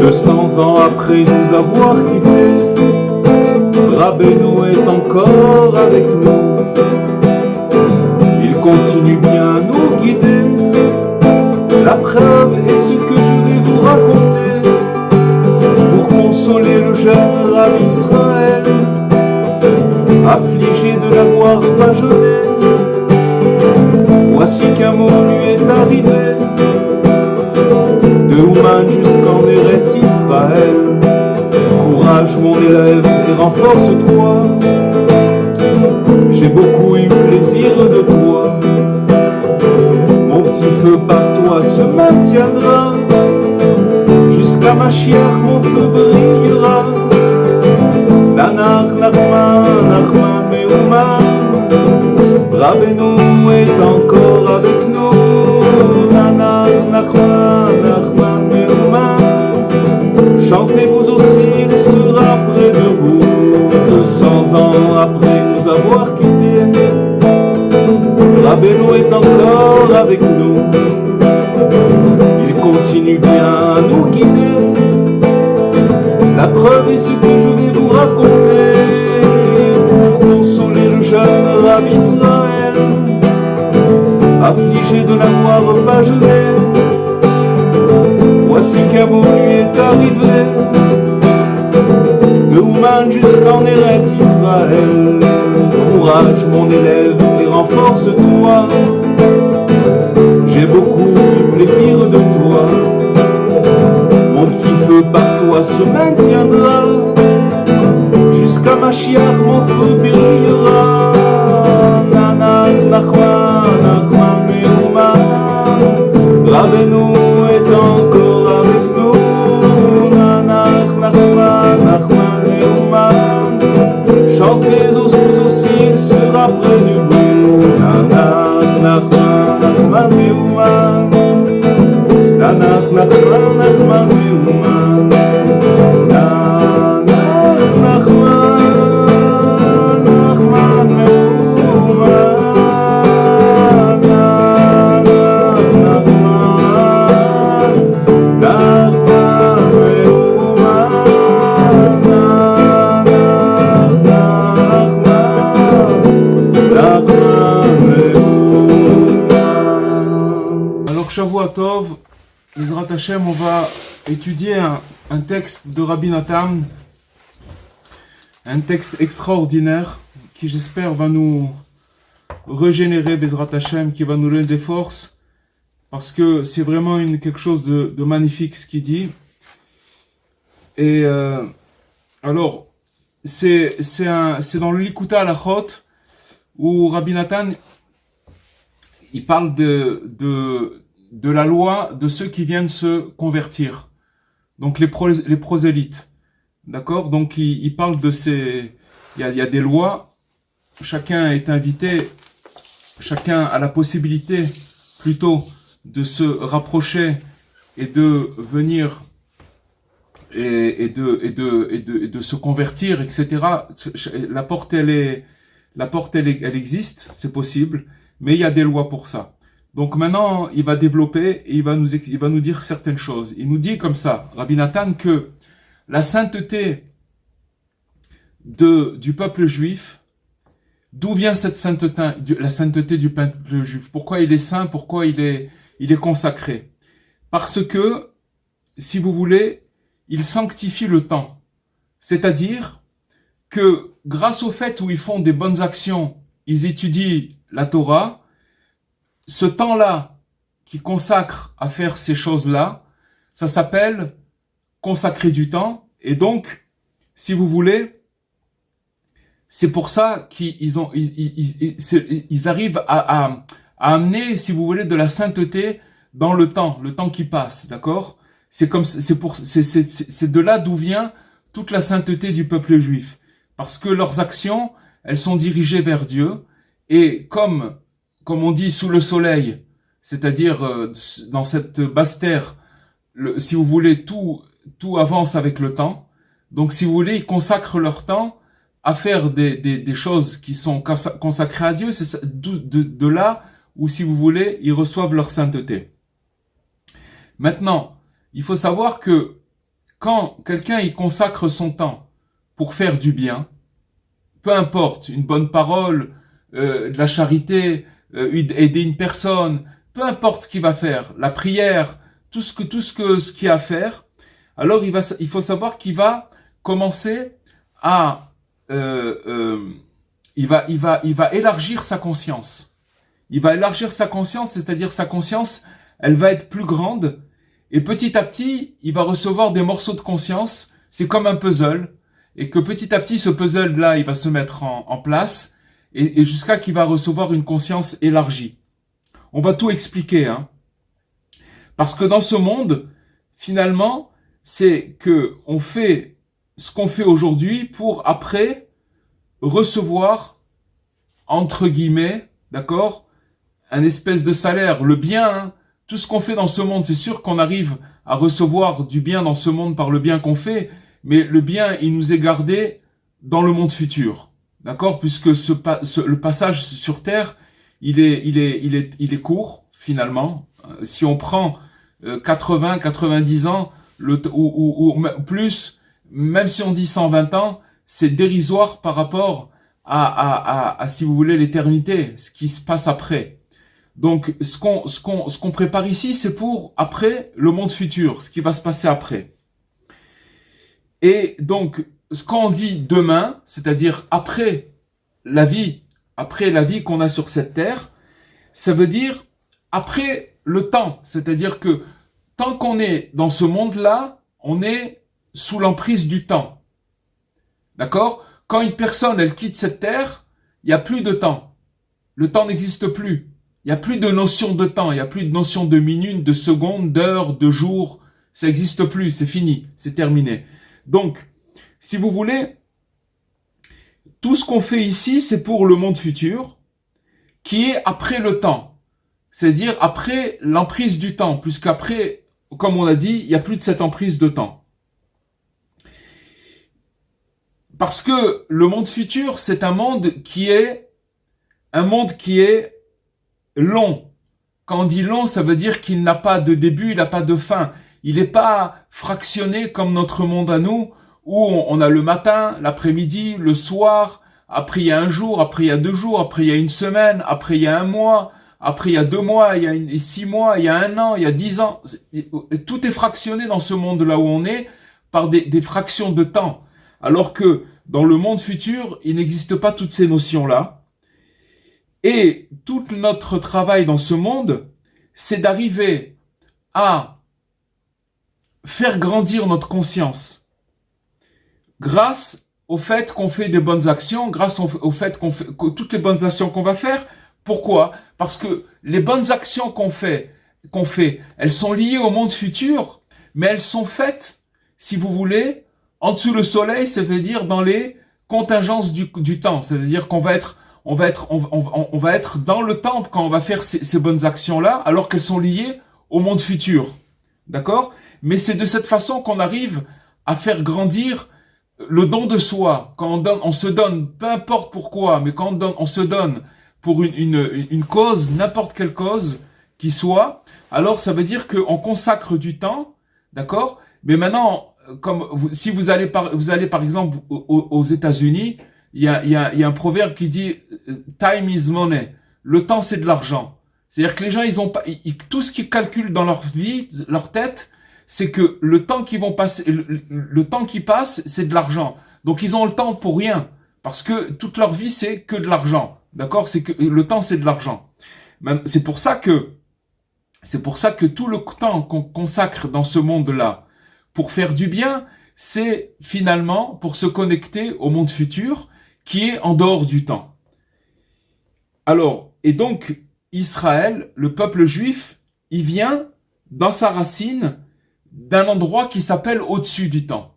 200 ans après nous avoir quittés, Rabbeinu est encore avec nous. Il continue bien à nous guider. La preuve est ce que je vais vous raconter pour consoler le jeune Rabbi Israël, affligé de l'avoir bâillonné. Voici qu'un mot lui est arrivé, de Ouman jusqu'en Eretz Israël. Courage mon élève et renforce-toi, j'ai beaucoup eu plaisir de toi. Mon petit feu par toi se maintiendra, jusqu'à Mashiach mon feu brillera. Nanach Nachman, Nachman Meouman, Rabbeinu est encore avec nous. Nanach Nachman, Nachman Meouman, chantez vous aussi, il sera près de vous. 200 ans après nous avoir quittés, Rabbeinu est encore avec nous. Il continue bien à nous guider. La preuve est ce que je vais vous raconter pour consoler le jeune Rabbi Israël, affligé de l'avoir bâillonné. Voici qu'un mot lui est arrivé, de Ouman jusqu'en Eretz Israël. Courage mon élève et renforce-toi, j'ai beaucoup eu plaisir de toi. Mon petit feu par toi se maintiendra, jusqu'à Mashiach mon feu brillera. Nanach Nachman, Nachman Meouman, Rabbeinu est encore avec nous. Nanach Nachman, Nachman Meouman, chantez vous aussi, il sera près de vous. Nanach Nachman, Nachman Meouman, Nanach Nachman, Nachman Meouman, Nanach Nachman, Nachman Meouman, Nanach Nachman, Nachman Meouman, Nanach Nachman. Alors Shavua Tov, Ezrat Hashem, on va étudier un texte de Rabbi Nathan, un texte extraordinaire qui j'espère va nous régénérer, Bezrat Hashem, qui va nous donner des forces, parce que c'est vraiment quelque chose de magnifique ce qu'il dit. Et alors, c'est dans le Likuta Halachot, où Rabbi Nathan, il parle de la loi de ceux qui viennent se convertir, donc les prosélytes, d'accord. Donc il parle de ces, il y a des lois, chacun est invité, chacun a la possibilité plutôt de se rapprocher et de venir et de se convertir, etc. La porte elle existe, c'est possible, mais il y a des lois pour ça. Donc maintenant, il va développer et il va nous dire certaines choses. Il nous dit comme ça, Rabbi Nathan, que la sainteté du peuple juif, d'où vient cette sainteté, la sainteté du peuple juif? Pourquoi il est saint? Pourquoi il est consacré? Parce que, si vous voulez, il sanctifie le temps. C'est-à-dire que grâce au fait où ils font des bonnes actions, ils étudient la Torah, ce temps-là qui consacre à faire ces choses-là, ça s'appelle consacrer du temps. Et donc, si vous voulez, c'est pour ça qu'ils arrivent à amener, si vous voulez, de la sainteté dans le temps qui passe, d'accord? C'est de là d'où vient toute la sainteté du peuple juif, parce que leurs actions, elles sont dirigées vers Dieu, et comme on dit, sous le soleil, c'est-à-dire dans cette basse terre, si vous voulez, tout avance avec le temps. Donc, si vous voulez, ils consacrent leur temps à faire des choses qui sont consacrées à Dieu. C'est de là où, si vous voulez, ils reçoivent leur sainteté. Maintenant, il faut savoir que quand quelqu'un y consacre son temps pour faire du bien, peu importe, une bonne parole, de la charité, aider une personne, peu importe ce qu'il va faire, la prière, ce qu'il y a à faire, alors il faut savoir qu'il va commencer à, il va élargir sa conscience. Il va élargir sa conscience, c'est-à-dire sa conscience, elle va être plus grande, et petit à petit, il va recevoir des morceaux de conscience. C'est comme un puzzle, et que petit à petit, ce puzzle-là, il va se mettre en place, et jusqu'à qu'il va recevoir une conscience élargie. On va tout expliquer, hein. Parce que dans ce monde, finalement, c'est que on fait ce qu'on fait aujourd'hui pour après recevoir, entre guillemets, d'accord, un espèce de salaire, le bien, hein. Tout ce qu'on fait dans ce monde, c'est sûr qu'on arrive à recevoir du bien dans ce monde par le bien qu'on fait, mais le bien, il nous est gardé dans le monde futur, d'accord, puisque le passage sur Terre, il est court, finalement. Si on prend 80, 90 ans, ou plus, même si on dit 120 ans, c'est dérisoire par rapport à si vous voulez, l'éternité, ce qui se passe après. Donc, ce qu'on prépare ici, c'est pour après le monde futur, ce qui va se passer après. Et donc, ce qu'on dit demain, c'est-à-dire après la vie qu'on a sur cette terre, ça veut dire après le temps, c'est-à-dire que tant qu'on est dans ce monde-là, on est sous l'emprise du temps. D'accord? Quand une personne, elle quitte cette terre, il n'y a plus de temps. Le temps n'existe plus. Il n'y a plus de notion de temps, il n'y a plus de notion de minute, de seconde, d'heure, de jour. Ça n'existe plus, c'est fini, c'est terminé. Donc, si vous voulez, tout ce qu'on fait ici, c'est pour le monde futur, qui est après le temps. C'est-à-dire après l'emprise du temps, puisqu'après, comme on l'a dit, il n'y a plus de cette emprise de temps. Parce que le monde futur, c'est un monde qui est long. Quand on dit long, ça veut dire qu'il n'a pas de début, il n'a pas de fin. Il n'est pas fractionné comme notre monde à nous, où on a le matin, l'après-midi, le soir, après il y a un jour, après il y a 2 jours, après il y a une semaine, après il y a 1 mois, après il y a 2 mois, il y a 6 mois, il y a 1 an, il y a 10 ans. Tout est fractionné dans ce monde-là où on est par des fractions de temps. Alors que dans le monde futur, il n'existe pas toutes ces notions-là. Et tout notre travail dans ce monde, c'est d'arriver à faire grandir notre conscience grâce au fait qu'on fait des bonnes actions, grâce au fait que toutes les bonnes actions qu'on va faire. Pourquoi? Parce que les bonnes actions qu'on fait, elles sont liées au monde futur, mais elles sont faites, si vous voulez, en dessous le soleil, ça veut dire dans les contingences du temps. Ça veut dire qu'on va être on va être dans le temps quand on va faire ces bonnes actions-là, alors qu'elles sont liées au monde futur. D'accord? Mais c'est de cette façon qu'on arrive à faire grandir le don de soi. Quand on se donne, peu importe pourquoi, mais quand on se donne pour une cause, n'importe quelle cause qui soit, alors ça veut dire qu'on consacre du temps, d'accord? Mais maintenant, si vous allez par exemple aux États-Unis, il y a un proverbe qui dit time is money. Le temps, c'est de l'argent. C'est-à-dire que les gens, tout ce qu'ils calculent dans leur vie, leur tête, c'est que le temps qu'ils vont passer, le temps qui passe, c'est de l'argent. Donc ils ont le temps pour rien, parce que toute leur vie, c'est que de l'argent. D'accord? C'est que le temps, c'est de l'argent. C'est pour ça que tout le temps qu'on consacre dans ce monde-là pour faire du bien, c'est finalement pour se connecter au monde futur qui est en dehors du temps. Alors, et donc, Israël, le peuple juif, il vient dans sa racine d'un endroit qui s'appelle au-dessus du temps.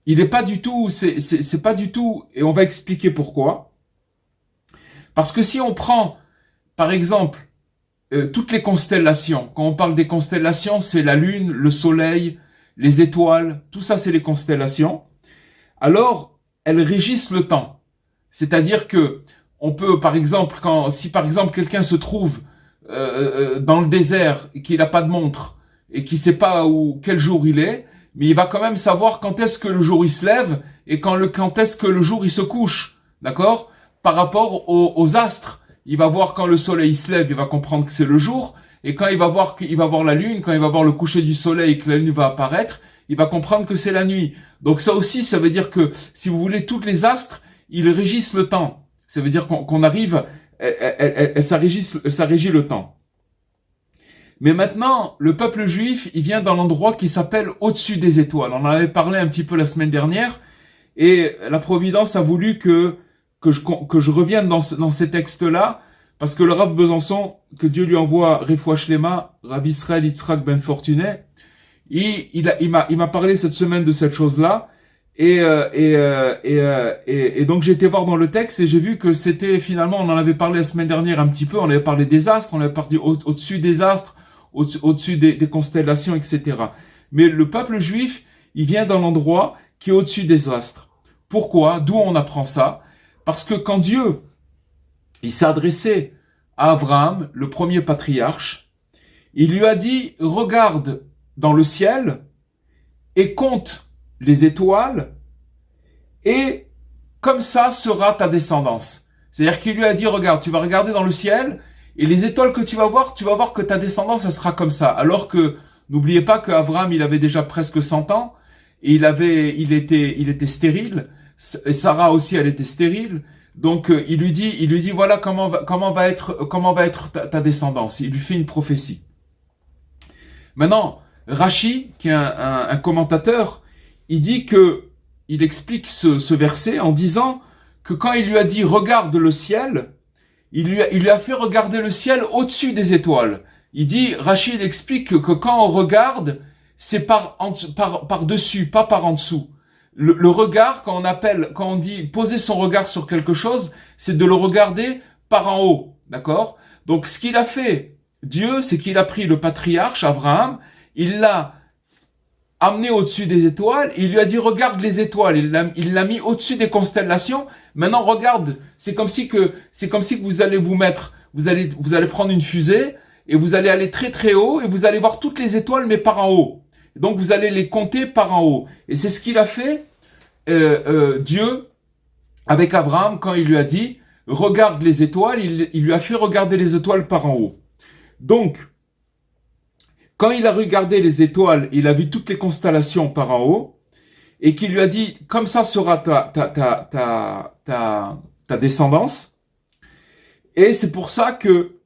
Il n'est pas du tout, c'est pas du tout, et on va expliquer pourquoi. Parce que si on prend, par exemple, toutes les constellations, quand on parle des constellations, c'est la lune, le soleil, les étoiles, tout ça c'est les constellations. Alors, elles régissent le temps. C'est-à-dire que on peut, par exemple, si par exemple quelqu'un se trouve dans le désert et qu'il n'a pas de montre et qu'il ne sait pas quel jour il est, mais il va quand même savoir quand est-ce que le jour il se lève et quand est-ce que le jour il se couche, d'accord? Par rapport aux astres, il va voir quand le soleil se lève, il va comprendre que c'est le jour, et quand il va voir la lune, quand il va voir le coucher du soleil et que la lune va apparaître, il va comprendre que c'est la nuit. Donc ça aussi, ça veut dire que, si vous voulez, toutes les astres, ils régissent le temps. Ça veut dire qu'on arrive, ça régit le temps. Mais maintenant, le peuple juif, il vient dans l'endroit qui s'appelle au-dessus des étoiles. On en avait parlé un petit peu la semaine dernière, et la Providence a voulu que je revienne dans ces textes-là, parce que le Rav Besançon, que Dieu lui envoie Refoua Shlema, Rav Israël Yitzhak Ben Fortuné, il m'a parlé cette semaine de cette chose-là, et donc j'ai été voir dans le texte et j'ai vu que c'était finalement, on en avait parlé la semaine dernière un petit peu, on avait parlé des astres, on avait parlé au-dessus des astres, au-dessus des constellations, etc. Mais le peuple juif, il vient dans l'endroit qui est au-dessus des astres. Pourquoi? D'où on apprend ça? Parce que quand Dieu, il s'est adressé à Abraham, le premier patriarche, il lui a dit, regarde dans le ciel et compte les étoiles, et comme ça sera ta descendance. C'est-à-dire qu'il lui a dit, regarde, tu vas regarder dans le ciel, et les étoiles que tu vas voir que ta descendance, ça sera comme ça. Alors que, n'oubliez pas qu'Abraham, il avait déjà presque 100 ans, et il était stérile, et Sarah aussi, elle était stérile. Donc, il lui dit, voilà comment va être ta descendance. Il lui fait une prophétie. Maintenant, Rashi, qui est un commentateur, il explique ce verset en disant que quand il lui a dit regarde le ciel, il lui a fait regarder le ciel au-dessus des étoiles. Rashi, il explique que quand on regarde, c'est par dessus, pas par en dessous. Le regard, quand on dit poser son regard sur quelque chose, c'est de le regarder par en haut, d'accord? Donc, ce qu'il a fait, Dieu, c'est qu'il a pris le patriarche, Abraham, il l'a amené au-dessus des étoiles, il lui a dit regarde les étoiles, il l'a mis au-dessus des constellations. Maintenant regarde, c'est comme si que vous allez vous allez prendre une fusée et vous allez aller très très haut et vous allez voir toutes les étoiles mais par en haut. Donc vous allez les compter par en haut. Et c'est ce qu'il a fait Dieu avec Abraham quand il lui a dit regarde les étoiles, il lui a fait regarder les étoiles par en haut. Donc quand il a regardé les étoiles, il a vu toutes les constellations par en haut, et qu'il lui a dit, comme ça sera ta descendance. Et c'est pour ça que,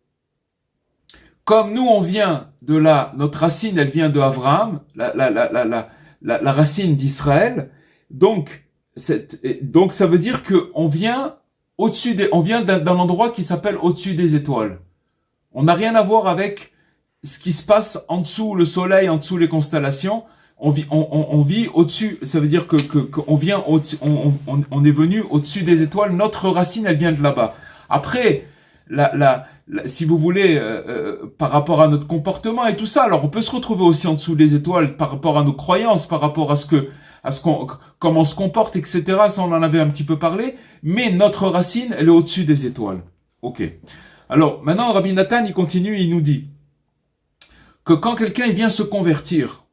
comme nous on vient de notre racine, elle vient de Abraham, la racine d'Israël, donc ça veut dire que on vient d'un endroit qui s'appelle au-dessus des étoiles. On n'a rien à voir avec ce qui se passe en dessous le soleil, en dessous les constellations. On vit au-dessus. Ça veut dire que on vient on est venu au-dessus des étoiles. Notre racine, elle vient de là-bas. Après, si vous voulez, par rapport à notre comportement et tout ça, alors on peut se retrouver aussi en dessous des étoiles par rapport à nos croyances, par rapport à comment on se comporte, etc. Ça, on en avait un petit peu parlé. Mais notre racine, elle est au-dessus des étoiles. Ok. Alors, maintenant, Rabbi Nathan, il continue, il nous dit que quand quelqu'un vient se convertir,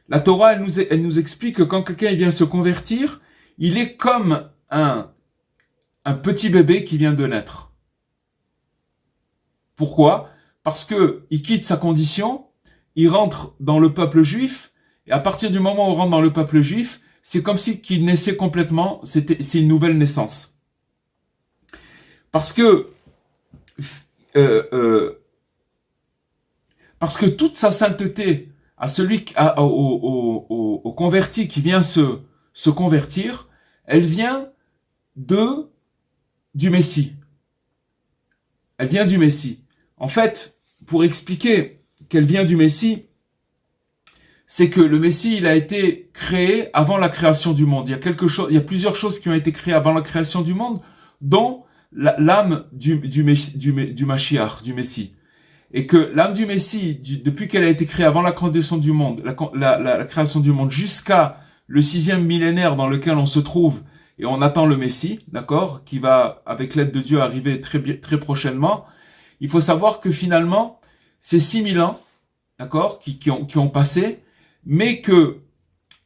la Torah, elle nous explique que quand quelqu'un vient se convertir, il est comme un petit bébé qui vient de naître. Pourquoi? Parce que il quitte sa condition, il rentre dans le peuple juif, et à partir du moment où on rentre dans le peuple juif, c'est comme si qu'il naissait complètement, c'est une nouvelle naissance. Parce que toute sa sainteté au converti qui vient se convertir, elle vient du Messie. Elle vient du Messie. En fait, pour expliquer qu'elle vient du Messie, c'est que le Messie, il a été créé avant la création du monde. Il y a plusieurs choses qui ont été créées avant la création du monde, dont l'âme du Mashiach, du Messie. Et que l'âme du Messie, depuis qu'elle a été créée avant la création du monde, la création du monde, jusqu'à le 6e millénaire dans lequel on se trouve, et on attend le Messie, d'accord, qui va, avec l'aide de Dieu, arriver très prochainement, il faut savoir que finalement, c'est 6000 ans, d'accord, qui ont passé, mais que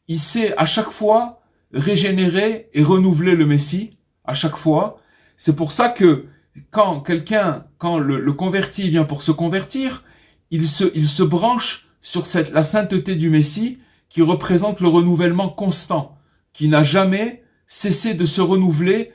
il sait à chaque fois régénérer et renouveler le Messie, à chaque fois. C'est pour ça que quand le converti vient pour se convertir, il se branche sur la sainteté du Messie qui représente le renouvellement constant, qui n'a jamais cessé de se renouveler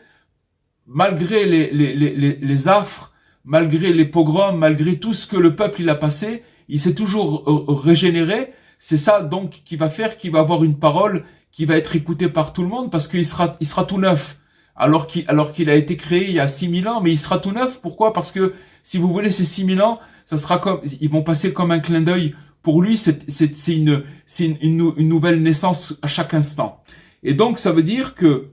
malgré les affres, malgré les pogroms, malgré tout ce que le peuple il a passé, il s'est toujours régénéré. C'est ça donc qui va faire qu'il va avoir une parole qui va être écoutée par tout le monde parce qu'il sera tout neuf. Alors qu'il a été créé il y a 6000 ans, mais il sera tout neuf. Pourquoi? Parce que, si vous voulez, ces 6000 ans, ça sera ils vont passer comme un clin d'œil. Pour lui, c'est une nouvelle naissance à chaque instant. Et donc, ça veut dire que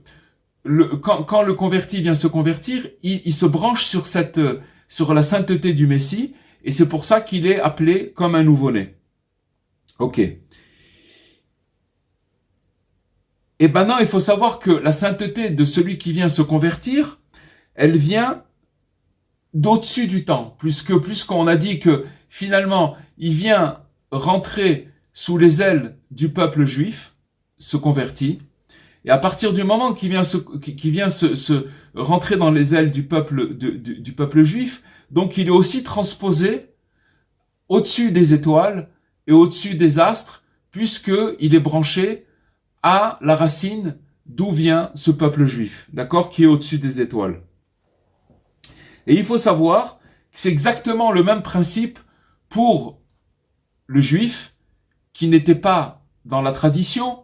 quand le converti vient se convertir, il se branche sur la sainteté du Messie, et c'est pour ça qu'il est appelé comme un nouveau-né. Ok. Et maintenant, il faut savoir que la sainteté de celui qui vient se convertir, elle vient d'au-dessus du temps. Puisqu'on a dit que finalement, il vient rentrer sous les ailes du peuple juif, se convertit. Et à partir du moment qu'il vient se rentrer dans les ailes du peuple juif, donc il est aussi transposé au-dessus des étoiles et au-dessus des astres, puisqu'il est branché à la racine d'où vient ce peuple juif, d'accord, qui est au-dessus des étoiles. Et il faut savoir que c'est exactement le même principe pour le juif qui n'était pas dans la tradition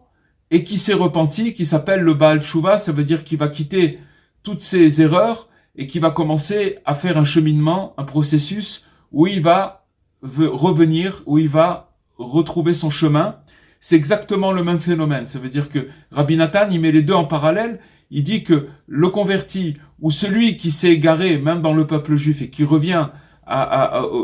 et qui s'est repenti, qui s'appelle le Baal Tshuva, ça veut dire qu'il va quitter toutes ses erreurs et qui va commencer à faire un cheminement, un processus où il va revenir, où il va retrouver son chemin. C'est exactement le même phénomène. Ça veut dire que Rabbi Nathan, il met les deux en parallèle. Il dit que le converti ou celui qui s'est égaré, même dans le peuple juif, et qui revient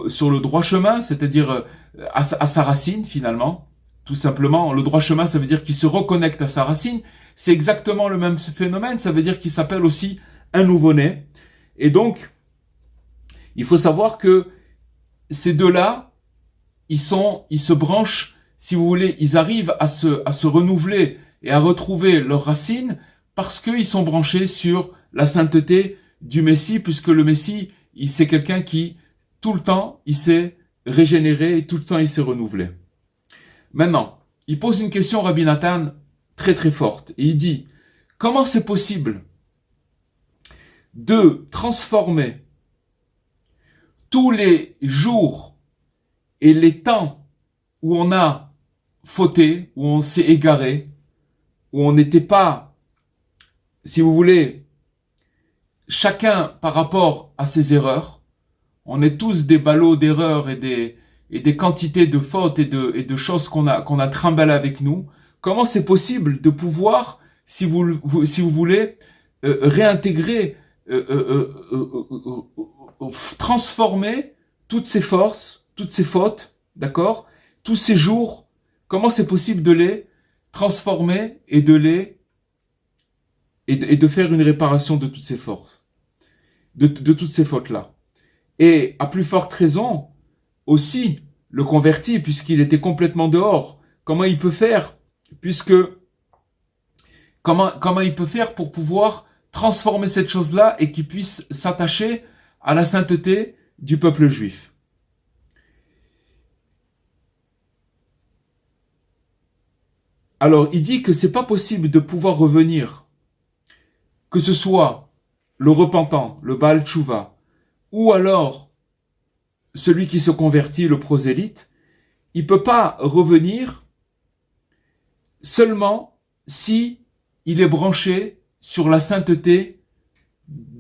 sur le droit chemin, c'est-à-dire à sa racine finalement, tout simplement, le droit chemin, ça veut dire qu'il se reconnecte à sa racine. C'est exactement le même phénomène. Ça veut dire qu'il s'appelle aussi un nouveau-né. Et donc, il faut savoir que ces deux-là, ils se branchent. Si vous voulez, ils arrivent à se renouveler et à retrouver leurs racines parce qu'ils sont branchés sur la sainteté du Messie, puisque le Messie, c'est quelqu'un qui, tout le temps, il s'est régénéré et tout le temps, il s'est renouvelé. Maintenant, il pose une question, Rabbi Nathan, très très forte. Et il dit, comment c'est possible de transformer tous les jours et les temps où on a fauté, où on s'est égaré, où on n'était pas, si vous voulez, chacun par rapport à ses erreurs. On est tous des ballots d'erreurs et des quantités de fautes et de choses qu'on a trimballées avec nous. Comment c'est possible de pouvoir, si vous voulez, réintégrer, transformer toutes ces forces, toutes ces fautes, d'accord, tous ces jours. Comment c'est possible de les transformer et de faire une réparation de toutes ces forces, de toutes ces fautes-là. Et à plus forte raison, aussi, le converti, puisqu'il était complètement dehors, comment il peut faire, comment il peut faire pour pouvoir transformer cette chose-là et qu'il puisse s'attacher à la sainteté du peuple juif. Alors, il dit que c'est pas possible de pouvoir revenir, que ce soit le repentant, le Baal Tshuva, ou alors celui qui se convertit, le prosélyte, il peut pas revenir seulement si il est branché sur la sainteté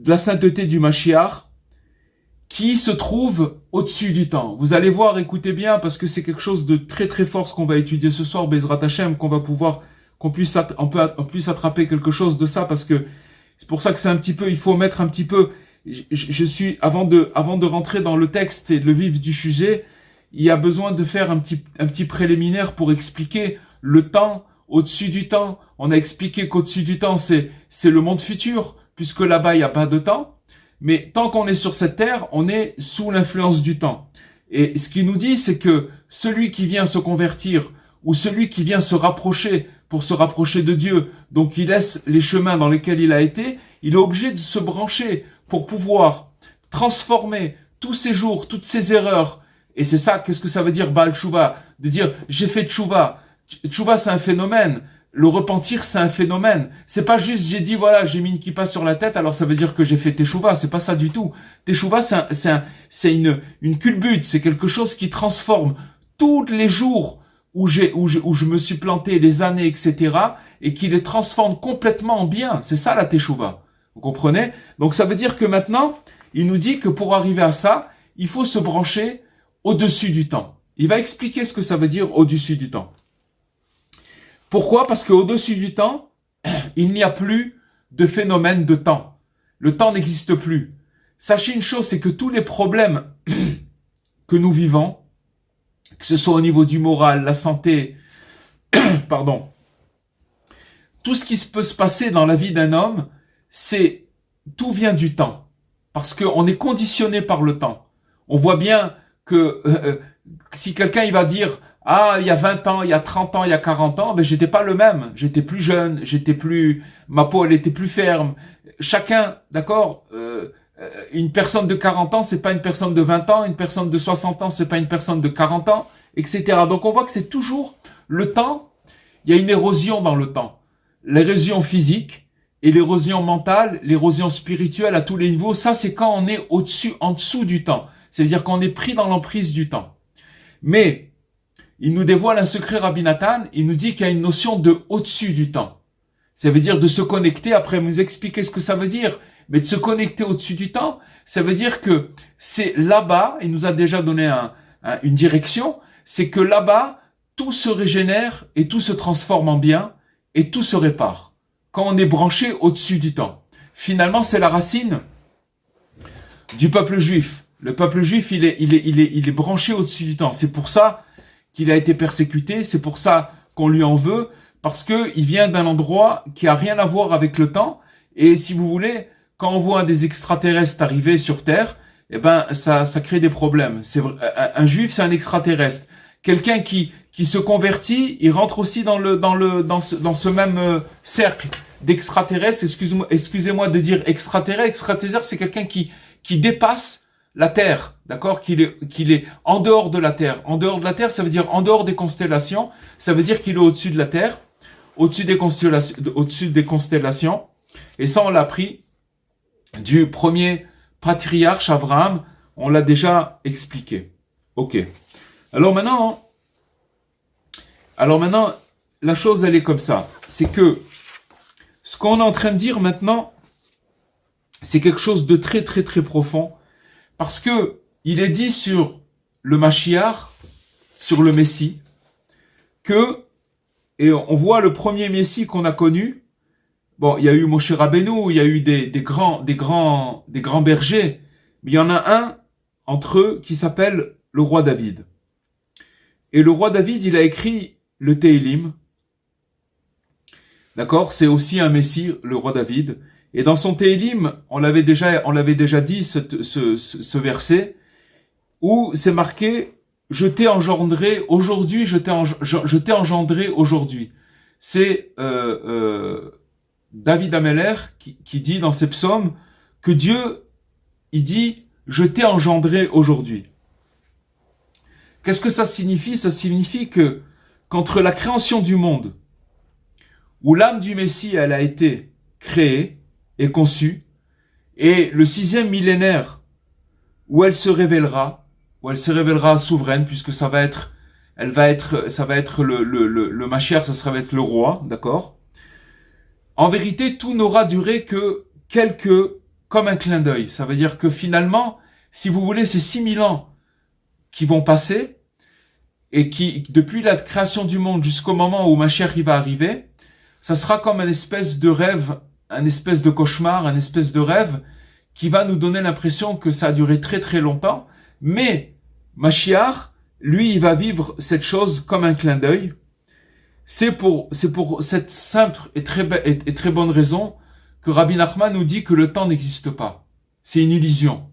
du Mashiach, qui se trouve au-dessus du temps. Vous allez voir, écoutez bien, parce que c'est quelque chose de très très fort ce qu'on va étudier ce soir, Bezrat Hashem, qu'on puisse attraper quelque chose de ça, parce que c'est pour ça que c'est un petit peu, il faut mettre un petit peu, je suis, avant de rentrer dans le texte et le vif du sujet, il y a besoin de faire un petit préliminaire pour expliquer le temps au-dessus du temps. On a expliqué qu'au-dessus du temps, c'est le monde futur, puisque là-bas, il n'y a pas de temps. Mais tant qu'on est sur cette terre, on est sous l'influence du temps. Et ce qu'il nous dit, c'est que celui qui vient se convertir, ou celui qui vient se rapprocher pour se rapprocher de Dieu. Donc il laisse les chemins dans lesquels il a été. Il est obligé de se brancher pour pouvoir transformer tous ces jours, toutes ces erreurs. Et c'est ça, qu'est-ce que ça veut dire Baal Tshuva? De dire, j'ai fait Tshuva. Tshuva, c'est un phénomène. Le repentir, c'est un phénomène. C'est pas juste, j'ai dit, voilà, j'ai mis une kippa sur la tête, alors ça veut dire que j'ai fait Teshuvah. C'est pas ça du tout. Teshuvah, c'est une culbute. C'est quelque chose qui transforme tous les jours où je me suis planté, les années, etc., et qui les transforme complètement en bien. C'est ça, la Teshuvah. Vous comprenez? Donc ça veut dire que maintenant, il nous dit que pour arriver à ça, il faut se brancher au-dessus du temps. Il va expliquer ce que ça veut dire au-dessus du temps. Pourquoi? Parce qu'au-dessus du temps, il n'y a plus de phénomène de temps. Le temps n'existe plus. Sachez une chose, c'est que tous les problèmes que nous vivons, que ce soit au niveau du moral, la santé, pardon, tout ce qui peut se passer dans la vie d'un homme, tout vient du temps. Parce qu'on est conditionné par le temps. On voit bien que si quelqu'un il va dire ah, il y a 20 ans, il y a 30 ans, il y a 40 ans, ben j'étais pas le même. J'étais plus jeune, ma peau elle était plus ferme. Chacun, d'accord, une personne de 40 ans, c'est pas une personne de 20 ans, une personne de 60 ans, c'est pas une personne de 40 ans, etc. Donc on voit que c'est toujours le temps, il y a une érosion dans le temps. L'érosion physique et l'érosion mentale, l'érosion spirituelle à tous les niveaux, ça c'est quand on est en dessous du temps. C'est-à-dire qu'on est pris dans l'emprise du temps. Mais il nous dévoile un secret, Rabbi Nathan, il nous dit qu'il y a une notion de au-dessus du temps. Ça veut dire de se connecter, après vous expliquer ce que ça veut dire, mais de se connecter au-dessus du temps, ça veut dire que c'est là-bas, il nous a déjà donné une direction, c'est que là-bas, tout se régénère et tout se transforme en bien et tout se répare. Quand on est branché au-dessus du temps. Finalement, c'est la racine du peuple juif. Le peuple juif, il est branché au-dessus du temps. C'est pour ça qu'il a été persécuté, c'est pour ça qu'on lui en veut, parce que il vient d'un endroit qui a rien à voir avec le temps. Et si vous voulez, quand on voit des extraterrestres arriver sur Terre, eh ben ça crée des problèmes. C'est un juif, c'est un extraterrestre. Quelqu'un qui se convertit, il rentre aussi dans ce même cercle d'extraterrestres. Excusez-moi de dire extraterrestre. Extraterrestre, c'est quelqu'un qui dépasse la Terre, d'accord, qu'il est en dehors de la Terre. En dehors de la Terre, ça veut dire en dehors des constellations. Ça veut dire qu'il est au-dessus de la Terre, au-dessus des constellations. Et ça, on l'a appris du premier patriarche Abraham. On l'a déjà expliqué. Ok. Alors maintenant, la chose, elle est comme ça. C'est que ce qu'on est en train de dire maintenant, c'est quelque chose de très, très, très profond. Parce que il est dit sur le Mashiach, sur le Messie, et on voit le premier Messie qu'on a connu. Bon, il y a eu Moshe Rabbeinu, il y a eu des grands bergers, mais il y en a un entre eux qui s'appelle le roi David. Et le roi David, il a écrit le Tehillim. D'accord, c'est aussi un Messie, le roi David. Et dans son Tehillim, on l'avait déjà dit, ce verset, où c'est marqué « Je t'ai engendré aujourd'hui, je t'ai engendré aujourd'hui ». C'est David Ameller qui dit dans ses psaumes que Dieu, il dit « Je t'ai engendré aujourd'hui ». Qu'est-ce que ça signifie? Ça signifie que qu'entre la création du monde, où l'âme du Messie, elle a été créée, est conçue, et le 6e millénaire où elle se révélera souveraine, puisque ça va être le Mashiach, ça va être le roi, d'accord? En vérité, tout n'aura duré que comme un clin d'œil. Ça veut dire que finalement, si vous voulez, ces 6000 ans qui vont passer, et qui, depuis la création du monde jusqu'au moment où Mashiach va arriver, ça sera comme une espèce de rêve, un espèce de cauchemar, un espèce de rêve qui va nous donner l'impression que ça a duré très très longtemps. Mais Mashiach, lui, il va vivre cette chose comme un clin d'œil. C'est pour cette simple et très bonne raison que Rabbi Nachman nous dit que le temps n'existe pas. C'est une illusion.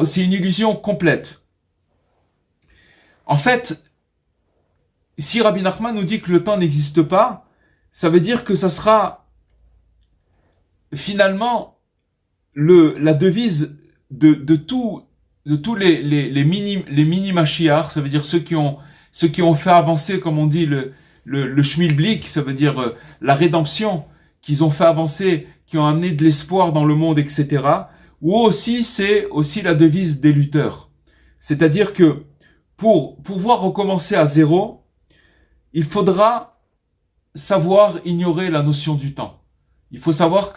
C'est une illusion complète. En fait, si Rabbi Nachman nous dit que le temps n'existe pas, ça veut dire que ça sera finalement la devise de tous les mini Mashiach, ça veut dire ceux qui ont fait avancer, comme on dit, le Schmilblick, ça veut dire la rédemption, qu'ils ont fait avancer, qui ont amené de l'espoir dans le monde, etc. Ou aussi, c'est aussi la devise des lutteurs. C'est-à-dire que pour pouvoir recommencer à zéro, il faudra savoir ignorer la notion du temps. Il faut savoir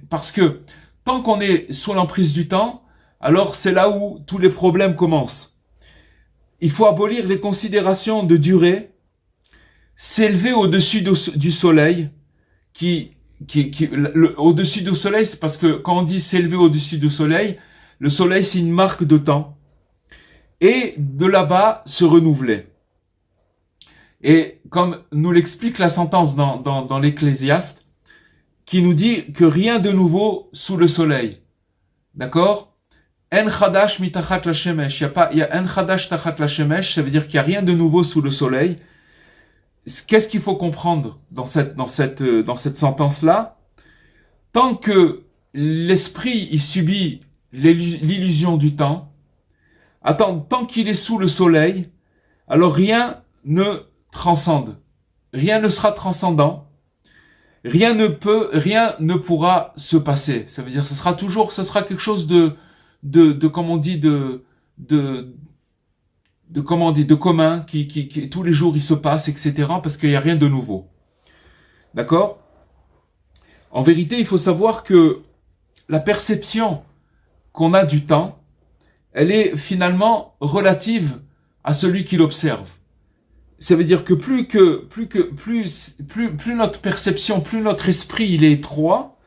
parce que tant qu'on est sous l'emprise du temps, alors c'est là où tous les problèmes commencent. Il faut abolir les considérations de durée, s'élever au-dessus du soleil, au-dessus du soleil, c'est parce que quand on dit s'élever au-dessus du soleil, le soleil c'est une marque de temps, et de là-bas se renouveler. Et comme nous l'explique la sentence dans l'Ecclésiaste, qui nous dit que rien de nouveau sous le soleil. D'accord? En chadash mitachat la shemesh. Il y a en chadash tachat la shemesh, ça veut dire qu'il n'y a rien de nouveau sous le soleil. Qu'est-ce qu'il faut comprendre dans cette sentence-là? Tant que l'esprit il subit l'illusion du temps, tant qu'il est sous le soleil, alors rien ne transcende. Rien ne sera transcendant. Rien ne pourra se passer. Ça veut dire, ce sera quelque chose comment on dit, de commun, qui tous les jours il se passe, etc., parce qu'il n'y a rien de nouveau. D'accord? En vérité, il faut savoir que la perception qu'on a du temps, elle est finalement relative à celui qui l'observe. Ça veut dire que plus notre perception, plus notre esprit il est étroit,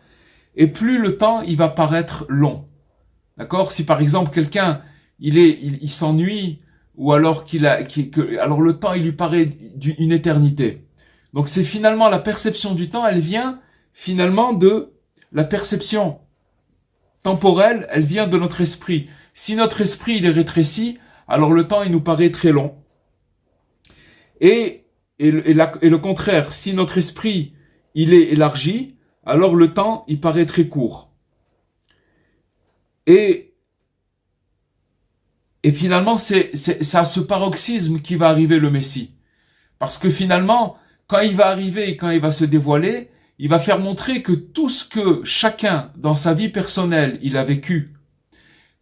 et plus le temps il va paraître long. D'accord? Si par exemple quelqu'un il s'ennuie, ou alors alors le temps il lui paraît une éternité. Donc c'est finalement la perception du temps, elle vient finalement de la perception temporelle, elle vient de notre esprit. Si notre esprit il est rétréci, alors le temps il nous paraît très long. Et le contraire, si notre esprit il est élargi, alors le temps il paraît très court. Et finalement, c'est à ce paroxysme qui va arriver le Messie. Parce que finalement, quand il va arriver et quand il va se dévoiler, il va faire montrer que tout ce que chacun dans sa vie personnelle il a vécu,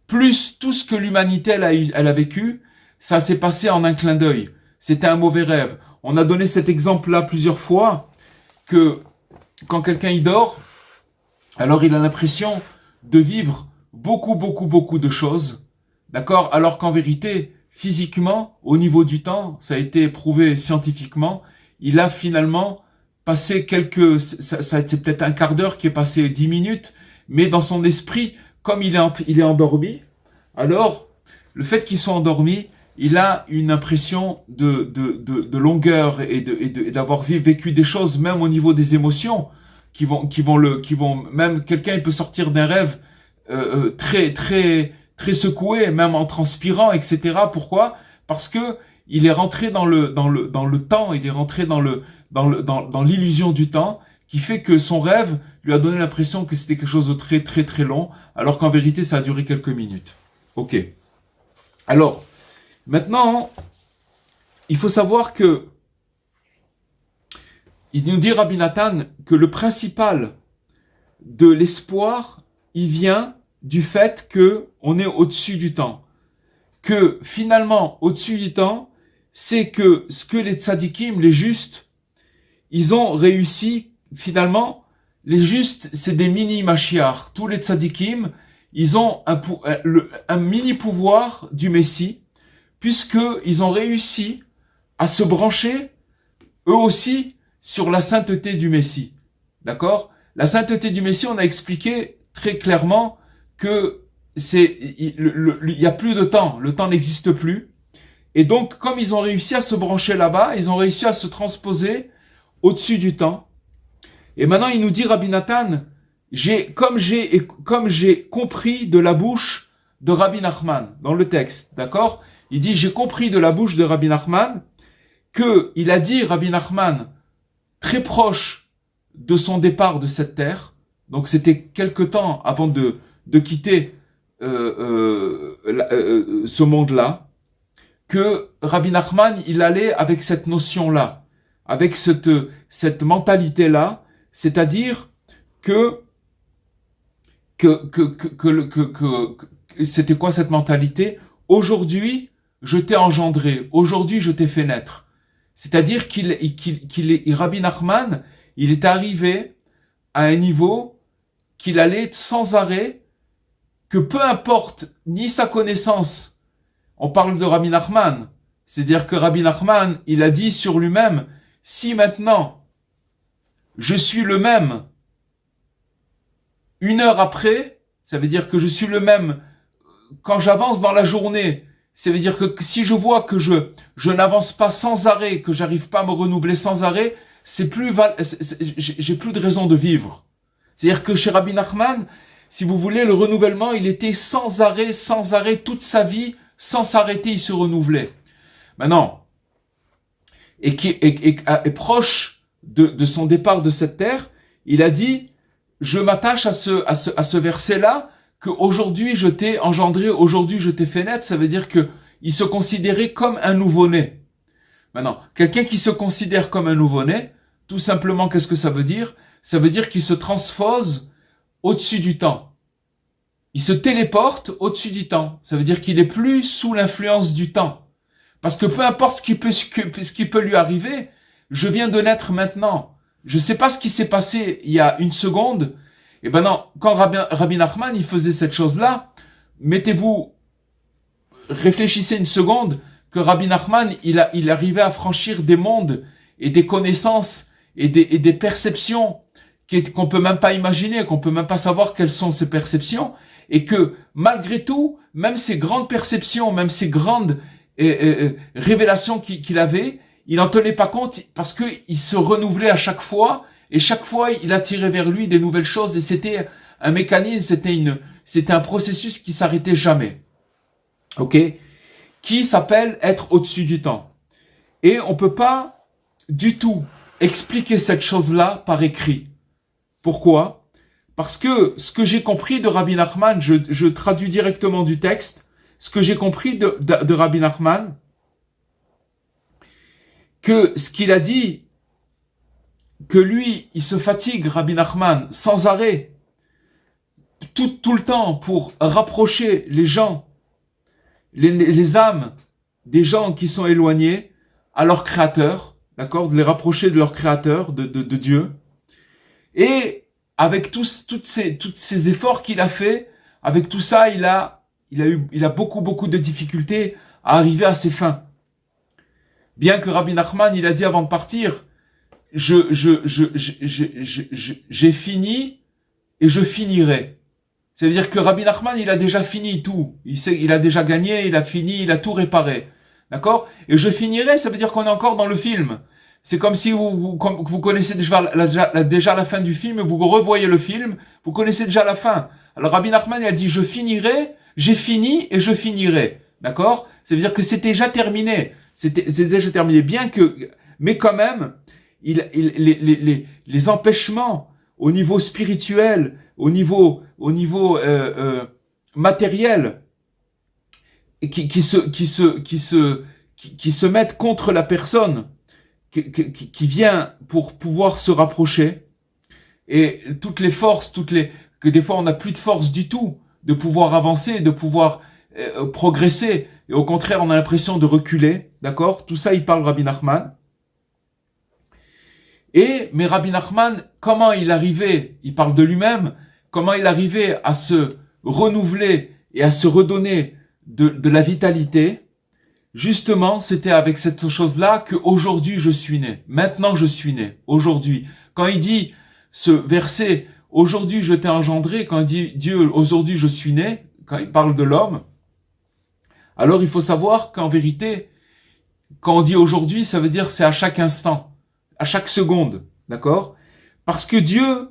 plus tout ce que l'humanité elle a vécu, ça s'est passé en un clin d'œil. C'était un mauvais rêve. On a donné cet exemple-là plusieurs fois, que quand quelqu'un il dort, alors il a l'impression de vivre beaucoup de choses, d'accord? Alors qu'en vérité, physiquement, au niveau du temps, ça a été prouvé scientifiquement, il a finalement passé ça a été peut-être un quart d'heure qui est passé 10 minutes, mais dans son esprit, comme il est endormi, alors le fait qu'il soit endormi, il a une impression de longueur et d'avoir vécu des choses, même au niveau des émotions, qui vont même quelqu'un il peut sortir d'un rêve très secoué, même en transpirant, etc. Pourquoi? Parce que il est rentré dans le temps, il est rentré dans l'illusion du temps, qui fait que son rêve lui a donné l'impression que c'était quelque chose de très long, alors qu'en vérité ça a duré quelques minutes. Ok. Alors, maintenant, il faut savoir que il nous dit Rabbi Nathan que le principal de l'espoir, il vient du fait que on est au-dessus du temps. Que finalement, au-dessus du temps, c'est que ce que les tzadikim, les justes, ils ont réussi, finalement, les justes, c'est des mini-mashiach. Tous les tzadikim, ils ont un mini-pouvoir du Messie, puisqu'ils ont réussi à se brancher, eux aussi, sur la sainteté du Messie. D'accord? La sainteté du Messie, on a expliqué très clairement que il y a plus de temps, le temps n'existe plus. Et donc, comme ils ont réussi à se brancher là-bas, ils ont réussi à se transposer au-dessus du temps. Et maintenant, il nous dit, Rabbi Nathan, comme j'ai compris de la bouche de Rabbi Nachman, dans le texte, d'accord? Il dit, j'ai compris de la bouche de Rabbi Nachman qu'il a dit, Rabbi Nachman, très proche de son départ de cette terre, donc c'était quelque temps avant de quitter ce monde-là, que Rabbi Nachman, il allait avec cette notion-là, avec cette mentalité-là, c'est-à-dire que c'était quoi cette mentalité? Aujourd'hui, je t'ai engendré, aujourd'hui, je t'ai fait naître. C'est-à-dire Rabbi Nachman, il est arrivé à un niveau qu'il allait sans arrêt, que peu importe ni sa connaissance, on parle de Rabbi Nachman, c'est-à-dire que Rabbi Nachman, il a dit sur lui-même, si maintenant je suis le même une heure après, ça veut dire que je suis le même quand j'avance dans la journée, ça veut dire que si je vois que je n'avance pas sans arrêt, que j'arrive pas à me renouveler sans arrêt, j'ai plus de raison de vivre. C'est-à-dire que chez Rabbi Nachman, si vous voulez, le renouvellement, il était sans arrêt, toute sa vie, sans s'arrêter, il se renouvelait. Maintenant, et proche de son départ de cette terre, il a dit, je m'attache à ce verset-là, qu'aujourd'hui je t'ai engendré, aujourd'hui je t'ai fait naître, ça veut dire que il se considérait comme un nouveau-né. Maintenant, quelqu'un qui se considère comme un nouveau-né, tout simplement, qu'est-ce que ça veut dire? Ça veut dire qu'il se transpose au-dessus du temps. Il se téléporte au-dessus du temps. Ça veut dire qu'il est plus sous l'influence du temps. Parce que peu importe ce qui peut lui arriver, je viens de naître maintenant. Je sais pas ce qui s'est passé il y a une seconde. Et ben non, quand Rabbi Nachman, il faisait cette chose-là, réfléchissez une seconde, que Rabbi Nachman, il arrivait à franchir des mondes et des connaissances et des perceptions qu'on peut même pas imaginer, qu'on peut même pas savoir quelles sont ces perceptions, et que malgré tout, même ces grandes perceptions, même ces grandes révélations qu'il avait, il n'en tenait pas compte parce qu'il se renouvelait à chaque fois, et chaque fois il attirait vers lui des nouvelles choses, et c'était un mécanisme, c'était un processus qui s'arrêtait jamais. Ok? Qui s'appelle être au-dessus du temps. Et on peut pas du tout expliquer cette chose-là par écrit. Pourquoi? Parce que ce que j'ai compris de Rabbi Nachman, je traduis directement du texte, ce que j'ai compris de Rabbi Nachman, que ce qu'il a dit, que lui, il se fatigue, Rabbi Nachman, sans arrêt, tout le temps pour rapprocher les gens, les âmes des gens qui sont éloignés à leur créateur, d'accord, de les rapprocher de leur créateur, de Dieu. Et avec tous ces efforts qu'il a fait, avec tout ça, il a beaucoup de difficultés à arriver à ses fins. Bien que Rabbi Nachman, il a dit avant de partir, j'ai fini et je finirai. C'est-à-dire que Rabbi Nachman, il a déjà fini tout. Il a déjà gagné, il a fini, il a tout réparé. D'accord? Et je finirai, ça veut dire qu'on est encore dans le film. C'est comme si vous connaissez déjà la fin du film, vous revoyez le film, vous connaissez déjà la fin. Alors Rabbi Nachman, il a dit, je finirai, j'ai fini et je finirai. D'accord? Ça veut dire que c'était déjà terminé. C'est déjà terminé. Mais quand même, les empêchements au niveau spirituel, au niveau matériel, qui se mettent contre la personne qui vient pour pouvoir se rapprocher, et toutes les forces, que des fois on n'a plus de force du tout de pouvoir avancer, de pouvoir progresser, et au contraire on a l'impression de reculer, d'accord? Tout ça il parle Rabbi Nachman. Mais Rabbi Nachman, comment il arrivait, il parle de lui-même, comment il arrivait à se renouveler et à se redonner de la vitalité. Justement, c'était avec cette chose-là que aujourd'hui je suis né. Maintenant je suis né. Aujourd'hui. Quand il dit ce verset, aujourd'hui je t'ai engendré, quand il dit Dieu, aujourd'hui je suis né, quand il parle de l'homme, alors il faut savoir qu'en vérité, quand on dit aujourd'hui, ça veut dire c'est à chaque instant, à chaque seconde. D'accord? Parce que Dieu,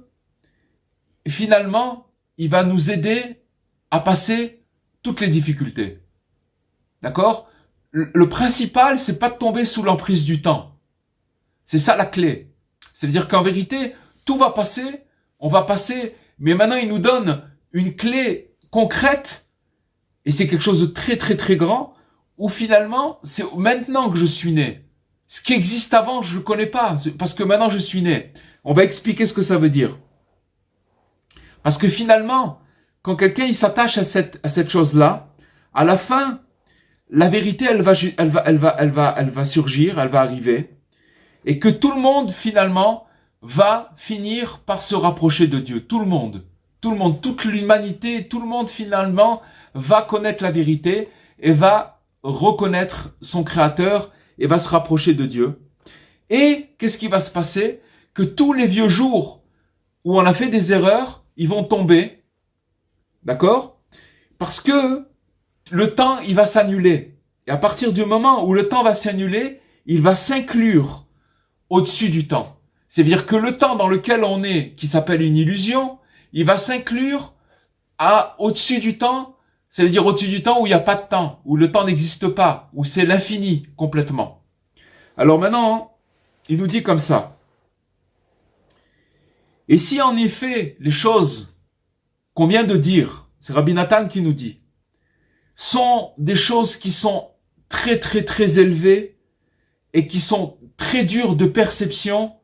finalement, il va nous aider à passer toutes les difficultés. D'accord? le principal, c'est pas de tomber sous l'emprise du temps. C'est ça la clé. C'est-à-dire qu'en vérité, tout va passer, on va passer, mais maintenant il nous donne une clé concrète, et c'est quelque chose de très très très grand, où finalement, c'est maintenant que je suis né. Ce qui existe avant, je ne le connais pas, parce que maintenant je suis né. On va expliquer ce que ça veut dire. Parce que finalement, quand quelqu'un il s'attache à cette chose-là, à la fin, la vérité, elle va surgir, elle va arriver, et que tout le monde finalement va finir par se rapprocher de Dieu. Tout le monde, toute l'humanité, tout le monde finalement va connaître la vérité et va reconnaître son Créateur et va se rapprocher de Dieu. Et qu'est-ce qui va se passer? Que tous les vieux jours où on a fait des erreurs, ils vont tomber, d'accord? Parce que le temps, il va s'annuler. Et à partir du moment où le temps va s'annuler, il va s'inclure au-dessus du temps. C'est-à-dire que le temps dans lequel on est, qui s'appelle une illusion, il va s'inclure au-dessus du temps, c'est-à-dire au-dessus du temps où il n'y a pas de temps, où le temps n'existe pas, où c'est l'infini complètement. Alors maintenant, il nous dit comme ça. Et si en effet les choses qu'on vient de dire, c'est Rabbi Nathan qui nous dit, sont des choses qui sont très très très élevées et qui sont très dures de perception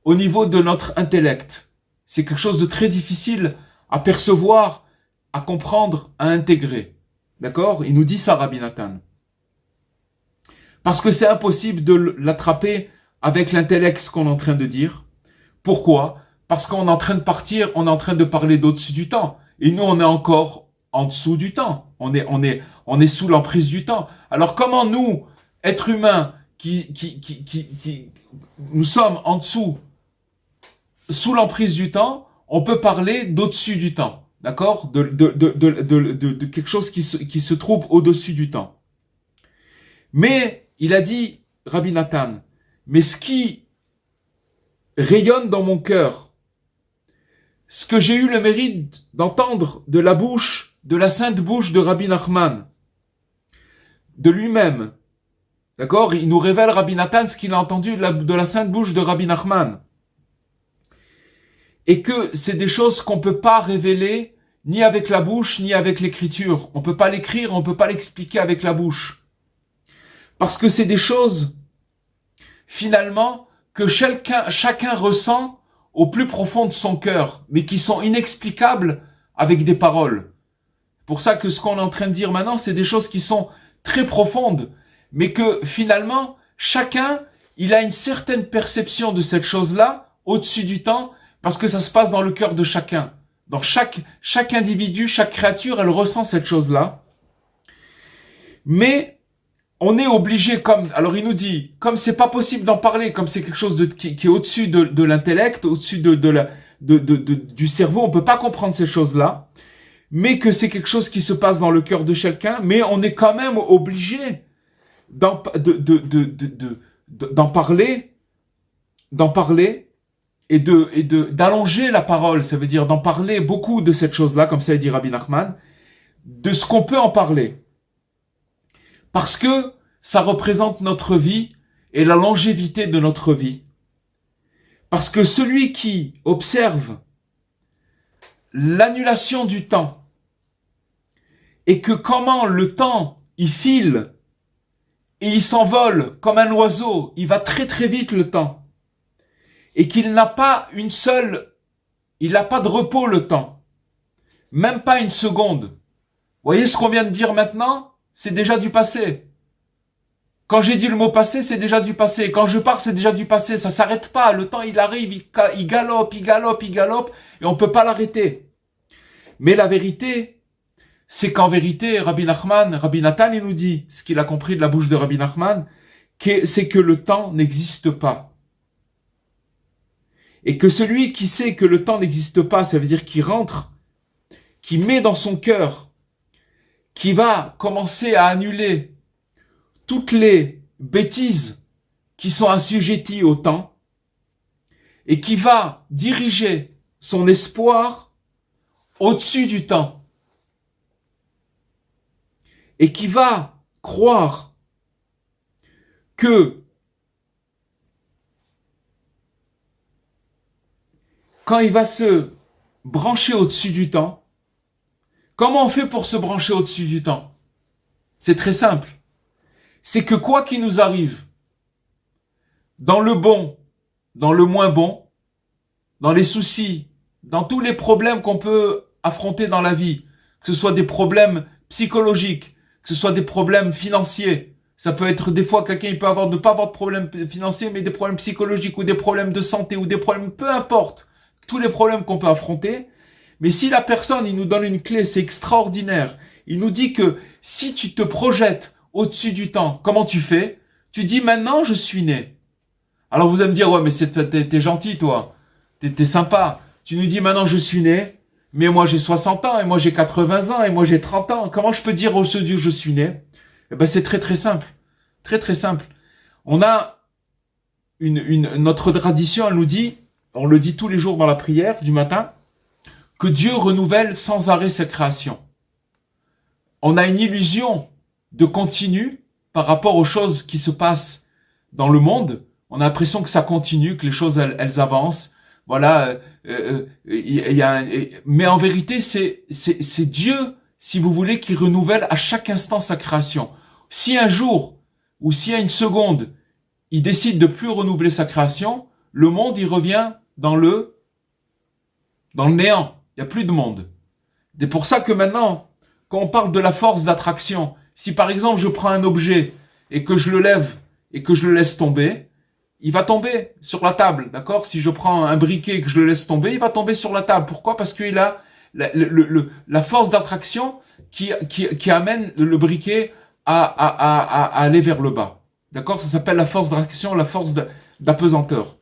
au niveau de notre intellect. C'est quelque chose de très difficile à percevoir, à comprendre, à intégrer. D'accord? Il nous dit ça, Rabbi Nathan. Parce que c'est impossible de l'attraper avec l'intellect, ce qu'on est en train de dire. Pourquoi? Parce qu'on est en train de partir, on est en train de parler d'au-dessus du temps. Et nous, on est encore en dessous du temps. On est sous l'emprise du temps. Alors comment nous, êtres humains, nous sommes en dessous, sous l'emprise du temps, on peut parler d'au-dessus du temps. D'accord? De quelque chose qui se trouve au-dessus du temps. Mais, il a dit, Rabbi Nathan, mais ce qui rayonne dans mon cœur, ce que j'ai eu le mérite d'entendre de la bouche, de la sainte bouche de Rabbi Nachman, de lui-même, d'accord? Il nous révèle, Rabbi Nathan, ce qu'il a entendu de la sainte bouche de Rabbi Nachman. Et que c'est des choses qu'on ne peut pas révéler ni avec la bouche, ni avec l'écriture. On ne peut pas l'écrire, on ne peut pas l'expliquer avec la bouche. Parce que c'est des choses, finalement, que chacun ressent au plus profond de son cœur, mais qui sont inexplicables avec des paroles. Pour ça que ce qu'on est en train de dire maintenant, c'est des choses qui sont très profondes, mais que finalement, chacun, il a une certaine perception de cette chose-là, au-dessus du temps, parce que ça se passe dans le cœur de chacun. Dans chaque individu, chaque créature, elle ressent cette chose-là. Mais on est obligé, alors il nous dit, comme c'est pas possible d'en parler, comme c'est quelque chose qui est au-dessus de l'intellect, au-dessus du cerveau, on peut pas comprendre ces choses-là, mais que c'est quelque chose qui se passe dans le cœur de chacun, mais on est quand même obligé d'en parler et d'allonger la parole, ça veut dire d'en parler beaucoup de cette chose-là, comme ça dit Rabbi Nachman, de ce qu'on peut en parler. Parce que ça représente notre vie et la longévité de notre vie. Parce que celui qui observe l'annulation du temps et que comment le temps, il file et il s'envole comme un oiseau, il va très très vite le temps, et qu'il n'a pas il n'a pas de repos le temps, même pas une seconde. Vous voyez ce qu'on vient de dire maintenant? C'est déjà du passé. Quand j'ai dit le mot passé, c'est déjà du passé. Quand je pars, c'est déjà du passé. Ça s'arrête pas. Le temps, il arrive, il galope, et on peut pas l'arrêter. Mais la vérité, c'est qu'en vérité, Rabbi Nathan, il nous dit, ce qu'il a compris de la bouche de Rabbi Nachman, c'est que le temps n'existe pas. Et que celui qui sait que le temps n'existe pas, ça veut dire qu'il rentre, qu'il met dans son cœur, qui va commencer à annuler toutes les bêtises qui sont assujetties au temps et qui va diriger son espoir au-dessus du temps et qui va croire que quand il va se brancher au-dessus du temps, comment on fait pour se brancher au-dessus du temps? C'est très simple. C'est que quoi qu'il nous arrive, dans le bon, dans le moins bon, dans les soucis, dans tous les problèmes qu'on peut affronter dans la vie, que ce soit des problèmes psychologiques, que ce soit des problèmes financiers, ça peut être des fois quelqu'un il peut avoir ne pas avoir de problème financier, mais des problèmes psychologiques ou des problèmes de santé ou des problèmes, peu importe, tous les problèmes qu'on peut affronter. Mais si la personne, il nous donne une clé, c'est extraordinaire. Il nous dit que si tu te projettes au-dessus du temps, comment tu fais? Tu dis maintenant je suis né. Alors vous allez me dire, ouais mais t'es gentil toi, t'es sympa. Tu nous dis maintenant je suis né, mais moi j'ai 60 ans, et moi j'ai 80 ans, et moi j'ai 30 ans. Comment je peux dire au ce Dieu je suis né? Eh ben c'est très très simple. Très très simple. On a notre tradition, elle nous dit, on le dit tous les jours dans la prière du matin, que Dieu renouvelle sans arrêt sa création. On a une illusion de continu par rapport aux choses qui se passent dans le monde. On a l'impression que ça continue, que les choses elles avancent. Voilà, mais en vérité c'est Dieu, si vous voulez, qui renouvelle à chaque instant sa création. Si un jour ou s'il y a une seconde, il décide de plus renouveler sa création, le monde il revient dans le néant. Il n'y a plus de monde. C'est pour ça que maintenant, quand on parle de la force d'attraction, si par exemple je prends un objet et que je le lève et que je le laisse tomber, il va tomber sur la table, d'accord? Si je prends un briquet et que je le laisse tomber, il va tomber sur la table. Pourquoi? Parce qu'il a la force d'attraction qui amène le briquet à aller vers le bas. D'accord? Ça s'appelle la force d'attraction, la force d'apesanteur.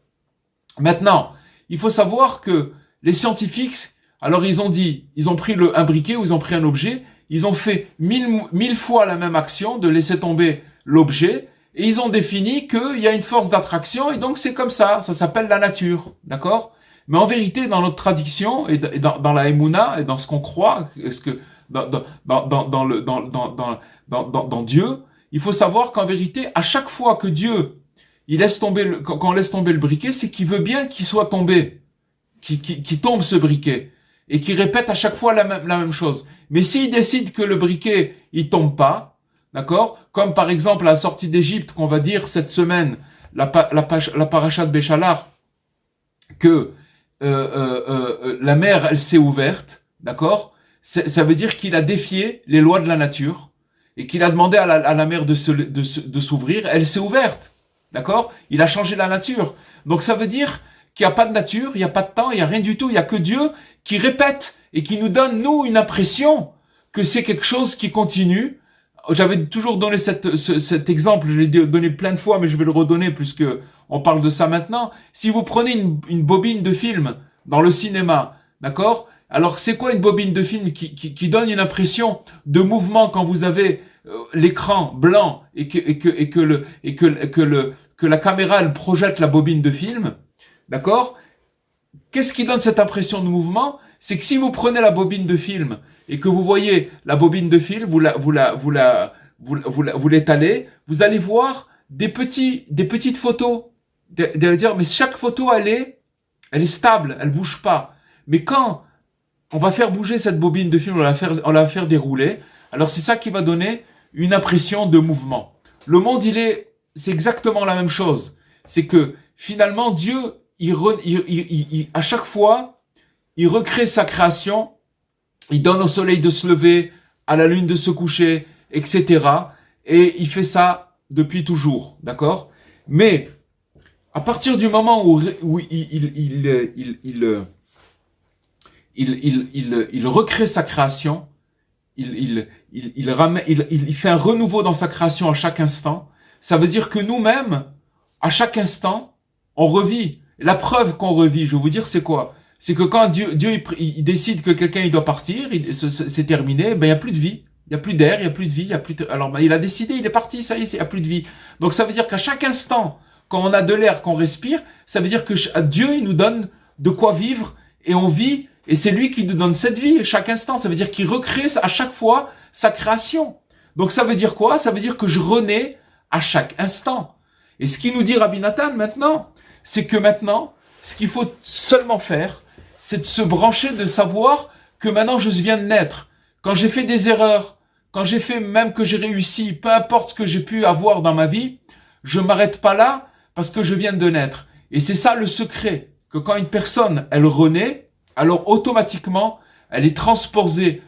Maintenant, il faut savoir que les scientifiques, alors ils ont pris un briquet ou ils ont pris un objet, ils ont fait mille fois la même action de laisser tomber l'objet, et ils ont défini qu'il y a une force d'attraction, et donc c'est comme ça s'appelle la nature, d'accord? Mais en vérité, dans notre tradition, et dans la Emouna, et dans ce qu'on croit, dans Dieu, il faut savoir qu'en vérité, à chaque fois que Dieu, quand on laisse tomber le briquet, c'est qu'il veut bien qu'il soit tombé, qu'il tombe ce briquet, et qu'il répète à chaque fois la même chose. Mais s'il décide que le briquet, il tombe pas, d'accord? Comme par exemple à la sortie d'Égypte, qu'on va dire cette semaine, la paracha de Béchalar, que la mer, elle s'est ouverte, d'accord? Ça veut dire qu'il a défié les lois de la nature, et qu'il a demandé à la mer de s'ouvrir, elle s'est ouverte, d'accord? Il a changé la nature. Donc ça veut dire qu'il n'y a pas de nature, il n'y a pas de temps, il n'y a rien du tout, il n'y a que Dieu qui répète et qui nous donne, nous, une impression que c'est quelque chose qui continue. J'avais toujours donné cet exemple, je l'ai donné plein de fois, mais je vais le redonner puisque on parle de ça maintenant. Si vous prenez une bobine de film dans le cinéma, d'accord? Alors c'est quoi une bobine de film qui donne une impression de mouvement quand vous avez l'écran blanc et que la caméra elle projette la bobine de film, d'accord? Qu'est-ce qui donne cette impression de mouvement? C'est que si vous prenez la bobine de film et que vous voyez la bobine de film, vous l'étalez, vous allez voir des petites photos. Dire, mais chaque photo, elle est stable, elle bouge pas. Mais quand on va faire bouger cette bobine de film, on la faire dérouler, alors c'est ça qui va donner une impression de mouvement. Le monde, c'est exactement la même chose. C'est que finalement, Dieu, à chaque fois, il recrée sa création, il donne au soleil de se lever, à la lune de se coucher, etc. Et il fait ça depuis toujours, d'accord? Mais à partir du moment où il recrée sa création, il fait un renouveau dans sa création à chaque instant, ça veut dire que nous-mêmes, à chaque instant, on revit. La preuve qu'on revit, je vais vous dire, c'est quoi? C'est que quand Dieu il décide que quelqu'un il doit partir, c'est terminé, ben il y a plus de vie, il y a plus d'air, il y a plus de vie, alors ben, il a décidé, il est parti, ça y est, il y a plus de vie. Donc ça veut dire qu'à chaque instant, quand on a de l'air, qu'on respire, ça veut dire que Dieu il nous donne de quoi vivre et on vit et c'est lui qui nous donne cette vie à chaque instant. Ça veut dire qu'il recrée à chaque fois sa création. Donc ça veut dire quoi? Ça veut dire que je renais à chaque instant. Et ce qu'il nous dit Rabbi Nathan maintenant, c'est que maintenant, ce qu'il faut seulement faire, c'est de se brancher, de savoir que maintenant je viens de naître. Quand j'ai fait des erreurs, quand j'ai fait même que j'ai réussi, peu importe ce que j'ai pu avoir dans ma vie, je m'arrête pas là parce que je viens de naître. Et c'est ça le secret, que quand une personne, elle renaît, alors automatiquement, elle est transposée,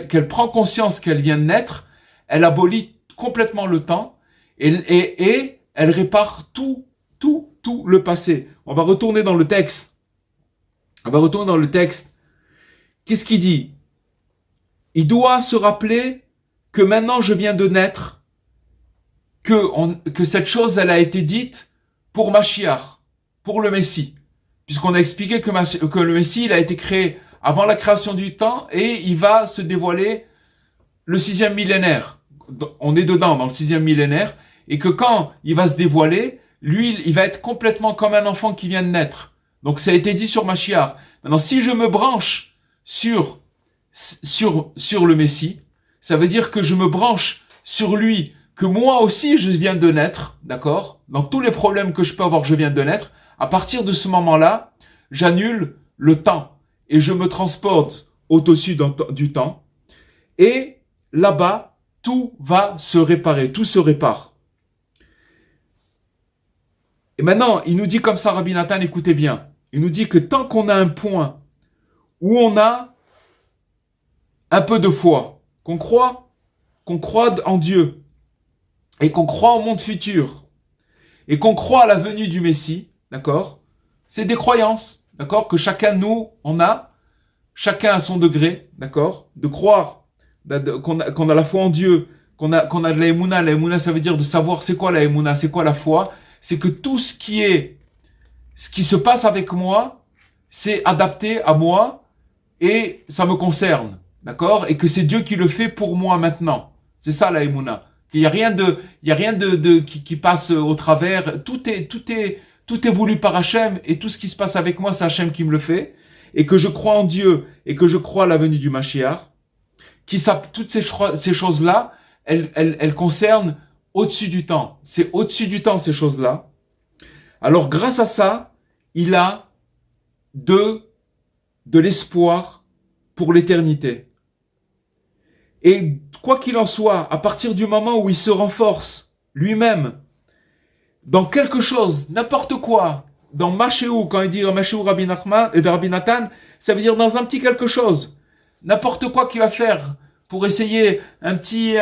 qu'elle prend conscience qu'elle vient de naître, elle abolit complètement le temps et elle répare tout le passé. On va retourner dans le texte. Qu'est-ce qu'il dit? Il doit se rappeler que maintenant je viens de naître, que cette chose, elle a été dite pour Mashiach, pour le Messie. Puisqu'on a expliqué que le Messie, il a été créé avant la création du temps et il va se dévoiler le 6e millénaire. On est dedans, dans le 6e millénaire. Et que quand il va se dévoiler, lui, il va être complètement comme un enfant qui vient de naître. Donc ça a été dit sur Mashiach. Maintenant, si je me branche sur le Messie, ça veut dire que je me branche sur lui, que moi aussi je viens de naître, d'accord? Dans tous les problèmes que je peux avoir, je viens de naître. À partir de ce moment-là, j'annule le temps et je me transporte au-dessus du temps. Et là-bas, tout va se réparer, tout se répare. Et maintenant, il nous dit comme ça, Rabbi Nathan, écoutez bien. Il nous dit que tant qu'on a un point où on a un peu de foi, qu'on croit en Dieu, et qu'on croit au monde futur, et qu'on croit à la venue du Messie, d'accord? C'est des croyances, d'accord? Que chacun de nous, on a, chacun à son degré, d'accord? De croire qu'on a la foi en Dieu, qu'on a de la émouna. La émouna, ça veut dire de savoir c'est quoi la émouna, c'est quoi la foi. C'est que tout ce qui se passe avec moi, c'est adapté à moi et ça me concerne, d'accord? Et que c'est Dieu qui le fait pour moi maintenant. C'est ça la émouna. Il y a rien qui passe au travers. Tout est voulu par Hachem et tout ce qui se passe avec moi, c'est Hachem qui me le fait. Et que je crois en Dieu et que je crois à la venue du Mashiach. Toutes ces choses-là, elles concernent au-dessus du temps. C'est au-dessus du temps, ces choses-là. Alors, grâce à ça, il a de l'espoir pour l'éternité. Et quoi qu'il en soit, à partir du moment où il se renforce lui-même dans quelque chose, n'importe quoi, dans Mashéou, quand il dit Mashéou Rabbi Nathan, ça veut dire dans un petit quelque chose, n'importe quoi qu'il va faire pour essayer un petit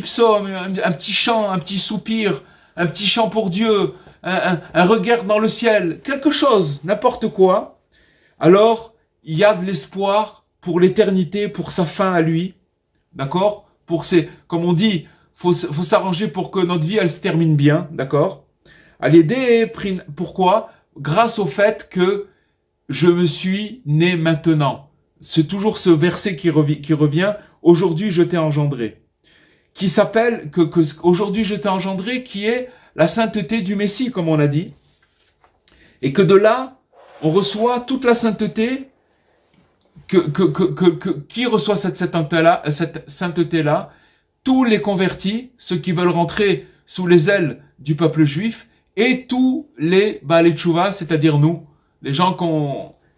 psaume, un petit chant, un petit soupir, un petit chant pour Dieu, un regard dans le ciel, quelque chose, n'importe quoi, alors il y a de l'espoir pour l'éternité, pour sa fin à lui, d'accord? Comme on dit, faut s'arranger pour que notre vie, elle se termine bien, d'accord? Pourquoi? Grâce au fait que je me suis né maintenant. C'est toujours ce verset qui revient. Aujourd'hui, je t'ai engendré. Qui s'appelle, aujourd'hui, je t'ai engendré, qui est la sainteté du Messie, comme on a dit. Et que de là, on reçoit toute la sainteté. Qui reçoit cette sainteté-là? Tous les convertis, ceux qui veulent rentrer sous les ailes du peuple juif, et tous les Baalei Teshuvah, c'est-à-dire nous, les gens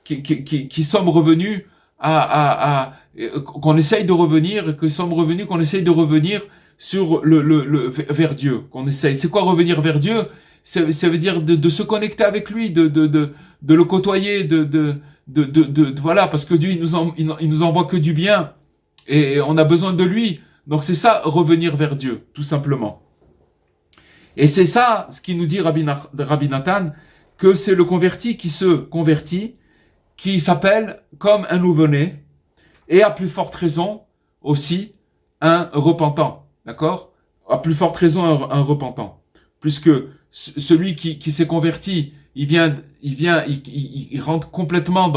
qui sommes revenus qu'on essaye de revenir, qu'on essaye de revenir sur vers Dieu, qu'on essaye. C'est quoi revenir vers Dieu? Ça veut dire de se connecter avec lui, de le côtoyer, voilà, parce que Dieu, il nous envoie que du bien, et on a besoin de lui. Donc c'est ça, revenir vers Dieu, tout simplement. Et c'est ça, ce qui nous dit Rabbi Nathan, que c'est le converti qui se convertit, qui s'appelle comme un nouveau-né, et à plus forte raison aussi un repentant, d'accord? À plus forte raison un repentant, puisque celui qui s'est converti, il rentre complètement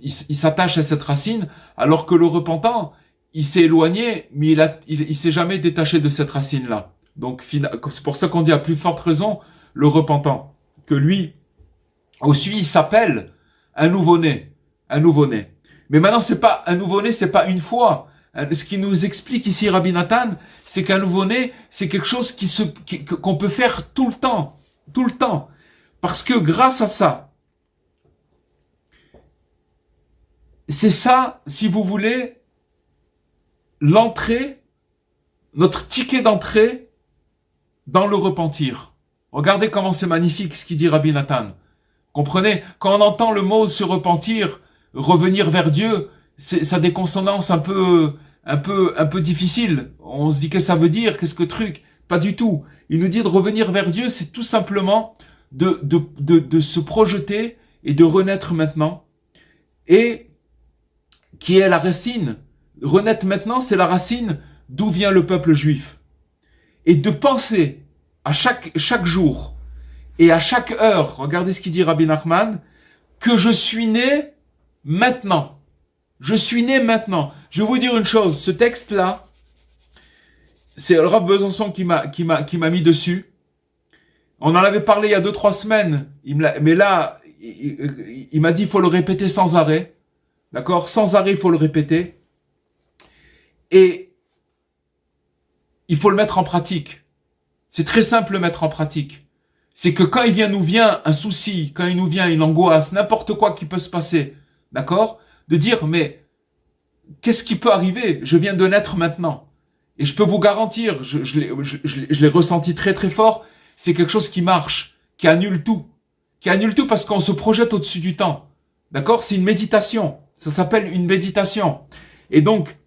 il s'attache à cette racine, alors que le repentant, il s'est éloigné, mais il s'est jamais détaché de cette racine-là. Donc, c'est pour ça qu'on dit à plus forte raison le repentant, que lui aussi, il s'appelle un nouveau-né. Mais maintenant, c'est pas un nouveau-né, c'est pas une fois. Ce qui nous explique ici Rabbi Nathan, c'est qu'un nouveau-né, c'est quelque chose qu'on peut faire tout le temps. Tout le temps. Parce que grâce à ça, c'est ça, si vous voulez, l'entrée, notre ticket d'entrée dans le repentir. Regardez comment c'est magnifique ce qu'il dit Rabbi Nathan. Comprenez, quand on entend le mot se repentir, revenir vers Dieu, ça a des consonances un peu difficiles. On se dit qu'est-ce que ça veut dire, qu'est-ce que truc? Pas du tout. Il nous dit de revenir vers Dieu, c'est tout simplement de se projeter et de renaître maintenant. Et qui est la racine. Renaître maintenant, c'est la racine d'où vient le peuple juif. Et de penser à chaque jour et à chaque heure, regardez ce qu'il dit Rabbi Nachman, que je suis né maintenant. Je suis né maintenant. Je vais vous dire une chose, ce texte-là, c'est le Rav Besançon qui m'a mis dessus. On en avait parlé il y a 2-3 semaines, mais là, il m'a dit il faut le répéter sans arrêt. D'accord? Sans arrêt, il faut le répéter. Et il faut le mettre en pratique. C'est très simple de le mettre en pratique. C'est que quand nous vient un souci, quand il nous vient une angoisse, n'importe quoi qui peut se passer, d'accord? De dire, mais qu'est-ce qui peut arriver? Je viens de naître maintenant. Et je peux vous garantir, je l'ai ressenti très très fort, c'est quelque chose qui marche, qui annule tout. Qui annule tout parce qu'on se projette au-dessus du temps. D'accord? C'est une méditation. Ça s'appelle une méditation. Et donc,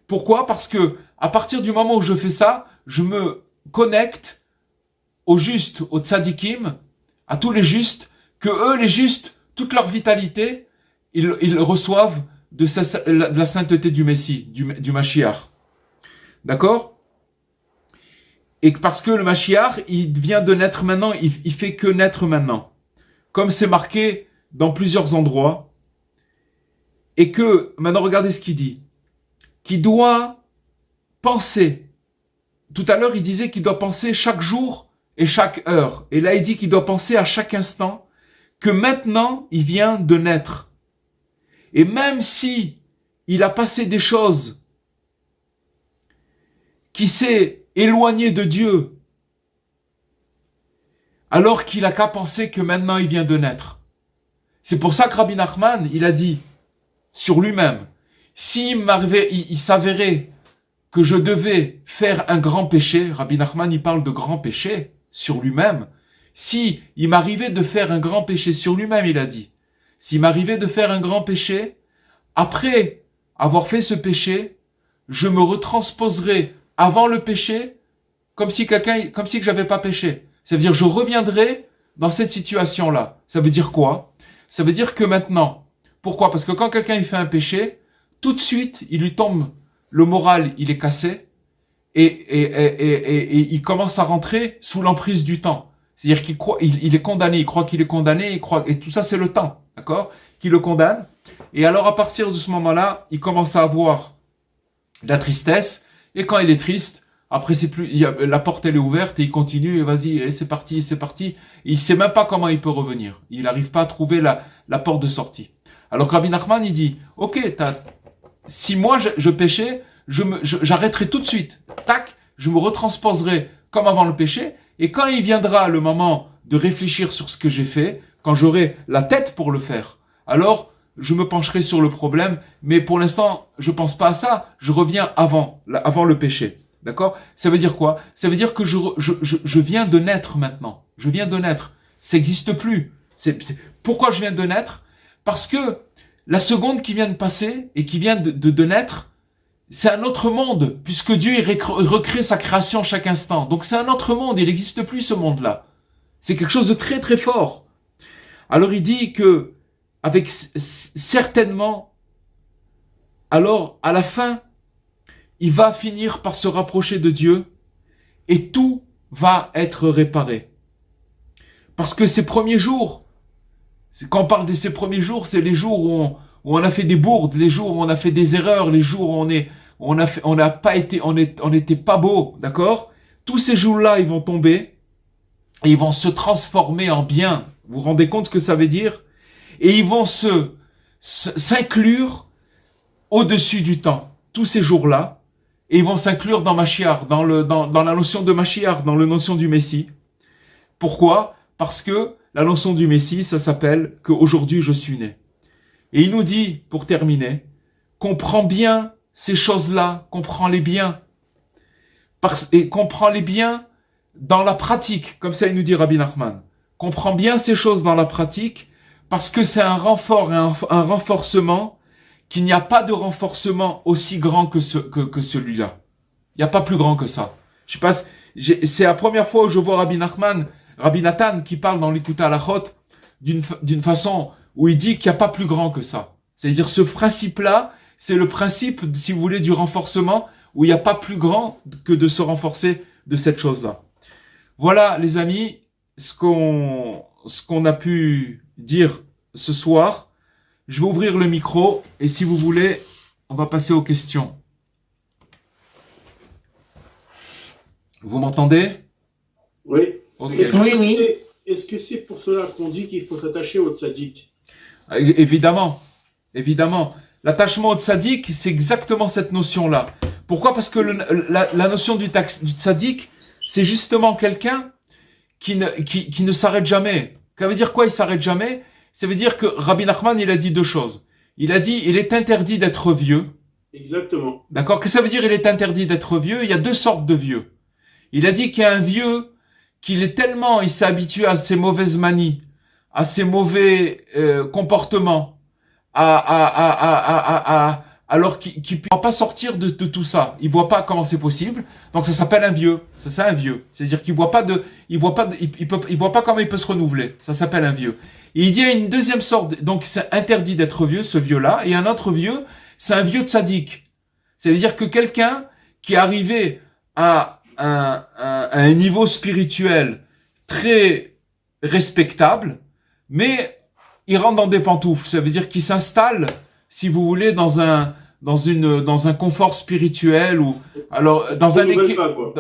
pourquoi? Parce que à partir du moment où je fais ça, je me connecte aux justes, aux tzadikim, à tous les justes, que eux, les justes, toute leur vitalité, ils reçoivent de la sainteté du Messie, du Mashiach. D'accord? Et parce que le Mashiach, il vient de naître maintenant, il fait que naître maintenant. Comme c'est marqué dans plusieurs endroits. Et que, maintenant regardez ce qu'il dit, qu'il doit penser. Tout à l'heure, il disait qu'il doit penser chaque jour et chaque heure. Et là, il dit qu'il doit penser à chaque instant que maintenant, il vient de naître. Et même si il a passé des choses qui s'est éloigné de Dieu, alors qu'il n'a qu'à penser que maintenant, il vient de naître. C'est pour ça que Rabbi Nachman, il a dit, sur lui-même, il s'avérait que je devais faire un grand péché, Rabbi Nachman il parle de grand péché sur lui-même, si il m'arrivait de faire un grand péché sur lui-même, il a dit, s'il m'arrivait de faire un grand péché, après avoir fait ce péché, je me retransposerai avant le péché, comme si que j'avais pas péché. Ça veut dire, je reviendrai dans cette situation-là. Ça veut dire quoi? Ça veut dire que maintenant, pourquoi? Parce que quand quelqu'un il fait un péché, tout de suite, il lui tombe, le moral, il est cassé, et il commence à rentrer sous l'emprise du temps. C'est-à-dire qu'il croit, il est condamné, il croit qu'il est condamné, et tout ça c'est le temps, d'accord? Qui le condamne. Et alors à partir de ce moment-là, il commence à avoir de la tristesse, et quand il est triste, après c'est plus, la porte elle est ouverte, et il continue, et vas-y, et c'est parti, c'est parti. Il sait même pas comment il peut revenir. Il n'arrive pas à trouver la porte de sortie. Alors Rabbi Nachman, il dit, ok, si moi je péchais, j'arrêterai tout de suite. Tac, je me retransposerai comme avant le péché. Et quand il viendra le moment de réfléchir sur ce que j'ai fait, quand j'aurai la tête pour le faire, alors je me pencherai sur le problème. Mais pour l'instant, je pense pas à ça. Je reviens avant le péché. D'accord? Ça veut dire quoi? Ça veut dire que je viens de naître maintenant. Je viens de naître. Ça n'existe plus. Pourquoi je viens de naître? Parce que la seconde qui vient de passer et qui vient de naître, c'est un autre monde, puisque Dieu il recrée sa création chaque instant. Donc c'est un autre monde, il n'existe plus ce monde-là. C'est quelque chose de très très fort. Alors il dit que, avec certainement, alors à la fin, il va finir par se rapprocher de Dieu et tout va être réparé. Parce que ces premiers jours, quand on parle de ces premiers jours, c'est les jours où on a fait des bourdes, les jours où on a fait des erreurs, les jours où on n'était pas beau, d'accord? Tous ces jours-là, ils vont tomber et ils vont se transformer en bien. Vous vous rendez compte ce que ça veut dire? Et ils vont s'inclure au-dessus du temps. tous ces jours-là, et ils vont s'inclure dans Mashiach, dans la notion de Mashiach, dans la notion du Messie. Pourquoi? Parce que la notion du Messie, ça s'appelle qu'aujourd'hui je suis né. Et il nous dit, pour terminer, comprends bien ces choses-là, comprends-les bien. Et comprends-les bien dans la pratique, comme ça il nous dit Rabbi Nachman. Comprends bien ces choses dans la pratique, parce que c'est un renfort et un renforcement, qu'il n'y a pas de renforcement aussi grand que celui-là. Il n'y a pas plus grand que ça. Je sais pas, c'est la première fois où je vois Rabbi Nathan, qui parle dans l'Écoute à la Chot, d'une façon où il dit qu'il n'y a pas plus grand que ça. C'est-à-dire, ce principe-là, c'est le principe, si vous voulez, du renforcement, où il n'y a pas plus grand que de se renforcer de cette chose-là. Voilà, les amis, ce qu'on a pu dire ce soir. Je vais ouvrir le micro, et si vous voulez, on va passer aux questions. Vous m'entendez? Oui. Okay. Est-ce que c'est pour cela qu'on dit qu'il faut s'attacher au tzaddik? Évidemment. L'attachement au tzaddik, c'est exactement cette notion-là. Pourquoi? Parce que la notion du tzaddik, c'est justement quelqu'un qui ne s'arrête jamais. Ça veut dire quoi, il s'arrête jamais? Ça veut dire que Rabbi Nachman, il a dit deux choses. Il a dit, il est interdit d'être vieux. Exactement. D'accord? Qu'est-ce que ça veut dire, il est interdit d'être vieux? Il y a deux sortes de vieux. Il a dit qu'il y a un vieux il s'est habitué à ses mauvaises manies, à ses mauvais comportements, alors qu'il ne peut pas sortir de tout ça. Il voit pas comment c'est possible. Donc ça s'appelle un vieux. Ça, c'est un vieux. C'est-à-dire qu'il voit pas comment il peut se renouveler. Ça s'appelle un vieux. Et il dit, il y a une deuxième sorte. Donc c'est interdit d'être vieux, ce vieux-là. Et un autre vieux, c'est un vieux tzaddik. C'est-à-dire que quelqu'un qui est arrivé à un niveau spirituel très respectable, mais il rentre dans des pantoufles. Ça veut dire qu'il s'installe, si vous voulez, dans un confort spirituel ou alors dans un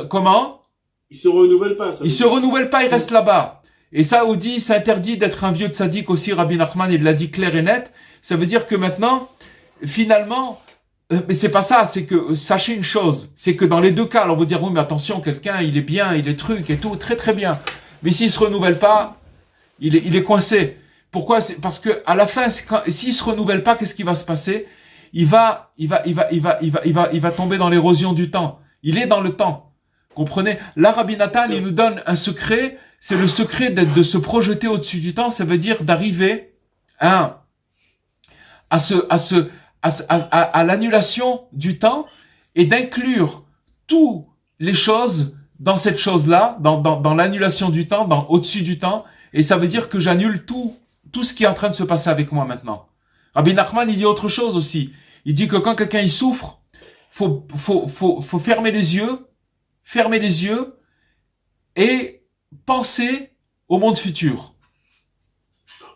comment? Il se renouvelle pas. Il se renouvelle pas, il reste là-bas. Et ça, on dit, c'est interdit d'être un vieux tzaddik aussi. Rabbi Nachman, il l'a dit clair et net. Ça veut dire que maintenant, finalement, mais c'est pas ça, c'est que, sachez une chose, c'est que dans les deux cas, alors vous dire, oui, mais attention, quelqu'un, il est bien, il est truc et tout, très très bien. Mais s'il se renouvelle pas, il est coincé. Pourquoi? C'est parce que, à la fin, s'il se renouvelle pas, qu'est-ce qui va se passer? Il va tomber dans l'érosion du temps. Il est dans le temps. Comprenez? Là, Rabbi Nathan, il nous donne un secret, c'est le secret de se projeter au-dessus du temps, ça veut dire d'arriver à l'annulation du temps et d'inclure toutes les choses dans cette chose-là, dans l'annulation du temps, au-dessus du temps, et ça veut dire que j'annule tout ce qui est en train de se passer avec moi maintenant. Rabbi Nachman, il dit autre chose aussi. Il dit que quand quelqu'un il souffre, faut fermer les yeux et penser au monde futur.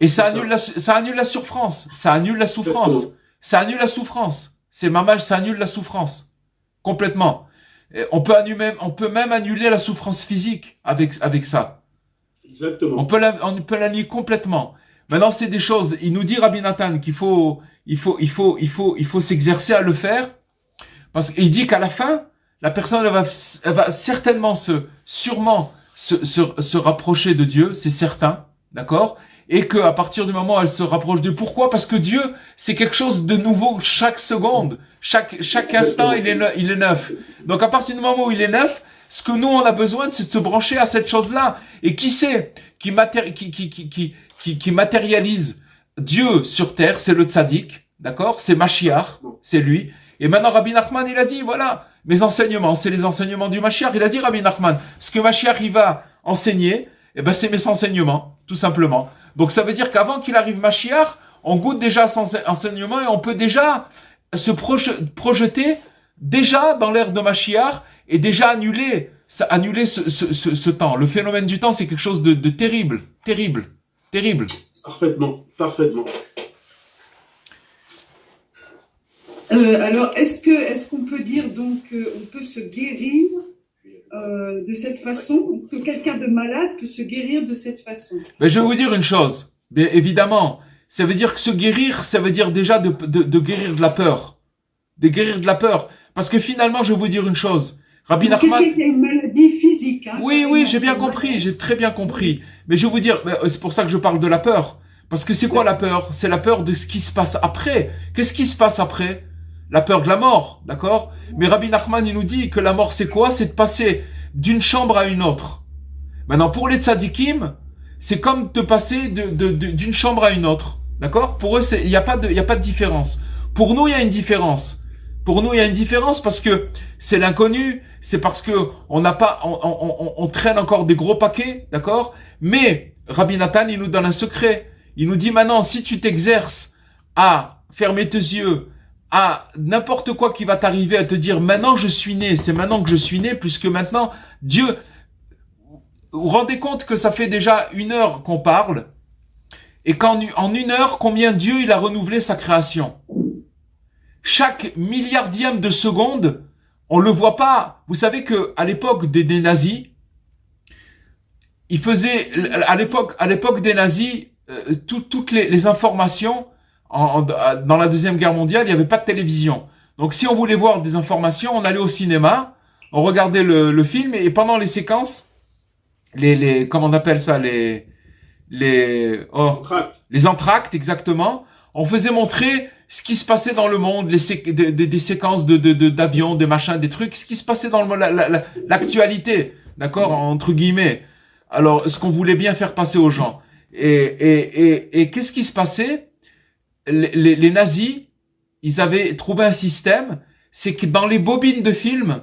Et ça annule la souffrance, ça annule la souffrance. Ça annule la souffrance. C'est mamage, ça annule la souffrance. Complètement. Et on peut même annuler la souffrance physique avec ça. Exactement. On peut l'annuler complètement. Maintenant, c'est des choses, il nous dit Rabbi Nathan qu'il faut s'exercer à le faire. Parce qu'il dit qu'à la fin, la personne, elle va certainement sûrement se rapprocher de Dieu, c'est certain. D'accord? Et qu'à partir du moment où elle se rapproche de Dieu. Pourquoi? Parce que Dieu, c'est quelque chose de nouveau chaque seconde. Chaque instant, il est neuf. Donc à partir du moment où il est neuf, ce que nous, on a besoin, c'est de se brancher à cette chose-là. Et qui c'est qui matérialise Dieu sur terre? C'est le tzaddik. D'accord? C'est Mashiach. C'est lui. Et maintenant, Rabbi Nachman, il a dit, voilà, mes enseignements, c'est les enseignements du Mashiach. Il a dit, Rabbi Nachman, ce que Mashiach, il va enseigner, eh ben, c'est mes enseignements, tout simplement. Donc ça veut dire qu'avant qu'il arrive Mashiach, on goûte déjà son enseignement et on peut déjà se projeter déjà dans l'ère de Mashiach et déjà annuler ce temps. Le phénomène du temps, c'est quelque chose de terrible. Parfaitement. Alors, est-ce qu'on peut dire donc on peut se guérir de cette façon, que quelqu'un de malade peut se guérir de cette façon? Mais je vais vous dire une chose, bien évidemment, ça veut dire que se guérir, ça veut dire déjà de guérir de la peur. de guérir de la peur. Parce que finalement, je vais vous dire une chose. Rabbi Donc, Nachman... quelqu'un qui a une maladie physique. Hein, Oui, carrément, oui, j'ai bien qui est compris, malade. j'ai très bien compris. Mais je vais vous dire, c'est pour ça que je parle de la peur. Parce que c'est quoi la peur? C'est la peur de ce qui se passe après. Qu'est-ce qui se passe après? La peur de la mort, d'accord? Mais Rabbi Nachman, il nous dit que la mort, c'est quoi? C'est de passer d'une chambre à une autre. Maintenant, pour les tzadikim, c'est comme de passer d'une chambre à une autre, d'accord? Pour eux, il n'y a pas de différence. Pour nous, il y a une différence. Pour nous, il y a une différence parce que c'est l'inconnu, c'est parce que on n'a pas, on traîne encore des gros paquets, d'accord? Mais Rabbi Nathan, il nous donne un secret. Il nous dit maintenant, si tu t'exerces à fermer tes yeux, à n'importe quoi qui va t'arriver, à te dire maintenant je suis né, c'est maintenant que je suis né, puisque maintenant Dieu, vous vous rendez compte que ça fait déjà 1 heure qu'on parle, et qu'en 1 heure, combien Dieu il a renouvelé sa création? Chaque milliardième de seconde, on le voit pas. Vous savez que à l'époque des nazis, ils faisaient, à l'époque des nazis, toutes les informations dans la Deuxième Guerre mondiale, il n'y avait pas de télévision. Donc si on voulait voir des informations, on allait au cinéma, on regardait le film, et pendant les séquences, comment on appelle ça, les entr'actes, exactement, on faisait montrer ce qui se passait dans le monde, des séquences d'avions, des machins, des trucs, ce qui se passait dans l'actualité, d'accord, entre guillemets. Alors, ce qu'on voulait bien faire passer aux gens. Et qu'est-ce qui se passait? Les nazis, ils avaient trouvé un système, c'est que dans les bobines de films,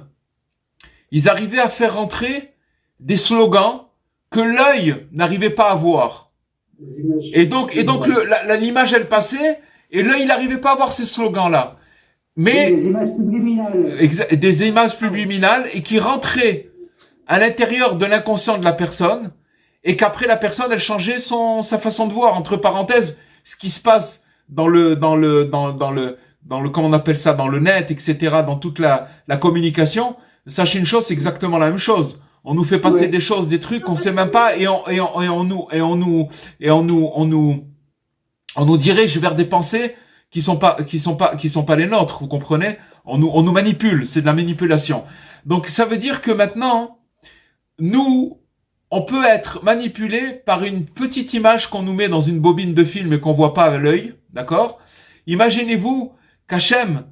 ils arrivaient à faire rentrer des slogans que l'œil n'arrivait pas à voir. Et donc l'image, elle passait, et l'œil, il n'arrivait pas à voir ces slogans-là. Mais des images subliminales. Des images subliminales, et qui rentraient à l'intérieur de l'inconscient de la personne, et qu'après la personne, elle changeait sa façon de voir. Entre parenthèses, ce qui se passe dans le comment on appelle ça, dans le net, etc., dans toute la communication, sachez une chose, c'est exactement la même chose. On nous fait passer des choses, des trucs qu'on sait même pas, et on nous dirige vers des pensées qui sont pas les nôtres, vous comprenez? On nous manipule, c'est de la manipulation. Donc ça veut dire que maintenant, nous, on peut être manipulé par une petite image qu'on nous met dans une bobine de film et qu'on voit pas à l'œil, d'accord? Imaginez-vous qu'Hachem,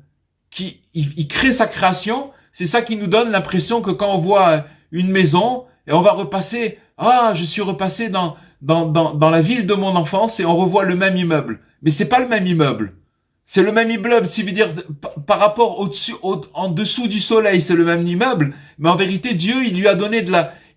il crée sa création, c'est ça qui nous donne l'impression que quand on voit une maison, et on va repasser, je suis repassé dans la ville de mon enfance, et on revoit le même immeuble. Mais c'est pas le même immeuble. C'est le même immeuble, ça veut dire, par rapport en dessous du soleil, c'est le même immeuble, mais en vérité, Dieu, il lui a donné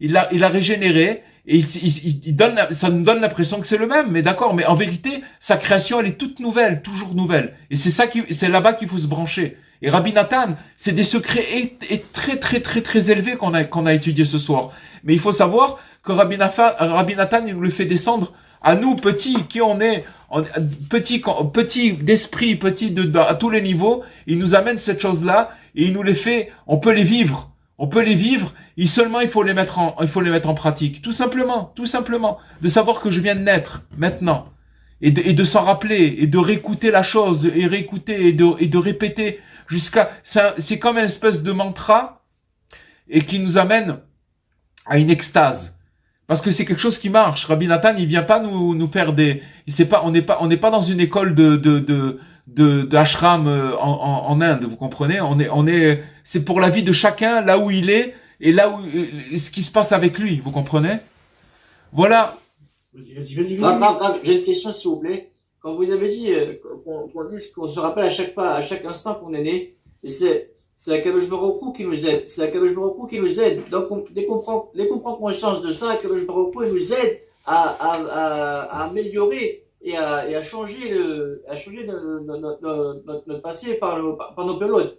il a régénéré, et ça nous donne l'impression que c'est le même, mais d'accord, mais en vérité, sa création, elle est toute nouvelle, toujours nouvelle. Et c'est là-bas qu'il faut se brancher. Et Rabbi Nathan, c'est des secrets très, très, très, très élevés qu'on a étudiés ce soir. Mais il faut savoir que Rabbi Nathan, il nous le fait descendre à nous, petits, qui on est, petits d'esprit, petits à tous les niveaux. Il nous amène cette chose-là, et il nous les fait, on peut les vivre. On peut les vivre, et seulement il faut les mettre en pratique. Tout simplement. De savoir que je viens de naître, maintenant. Et de s'en rappeler, et de réécouter la chose, et réécouter, et de répéter, c'est comme une espèce de mantra, et qui nous amène à une extase. Parce que c'est quelque chose qui marche. Rabbi Nathan, il vient pas nous faire on n'est pas dans une école de ashram en Inde, vous comprenez? C'est pour la vie de chacun, là où il est, et là où, ce qui se passe avec lui, vous comprenez? Voilà. Vas-y. J'ai une question, s'il vous plaît. Quand vous avez dit qu'on se rappelle à chaque fois, à chaque instant qu'on est né, et c'est Akadosh Baruch Hu qui nous aide. C'est Akadosh Baruch Hu qui nous aide. Donc, dès qu'on prend conscience de ça, Akadosh Baruch Hu, il nous aide à améliorer et à changer notre passé par nos pelotes,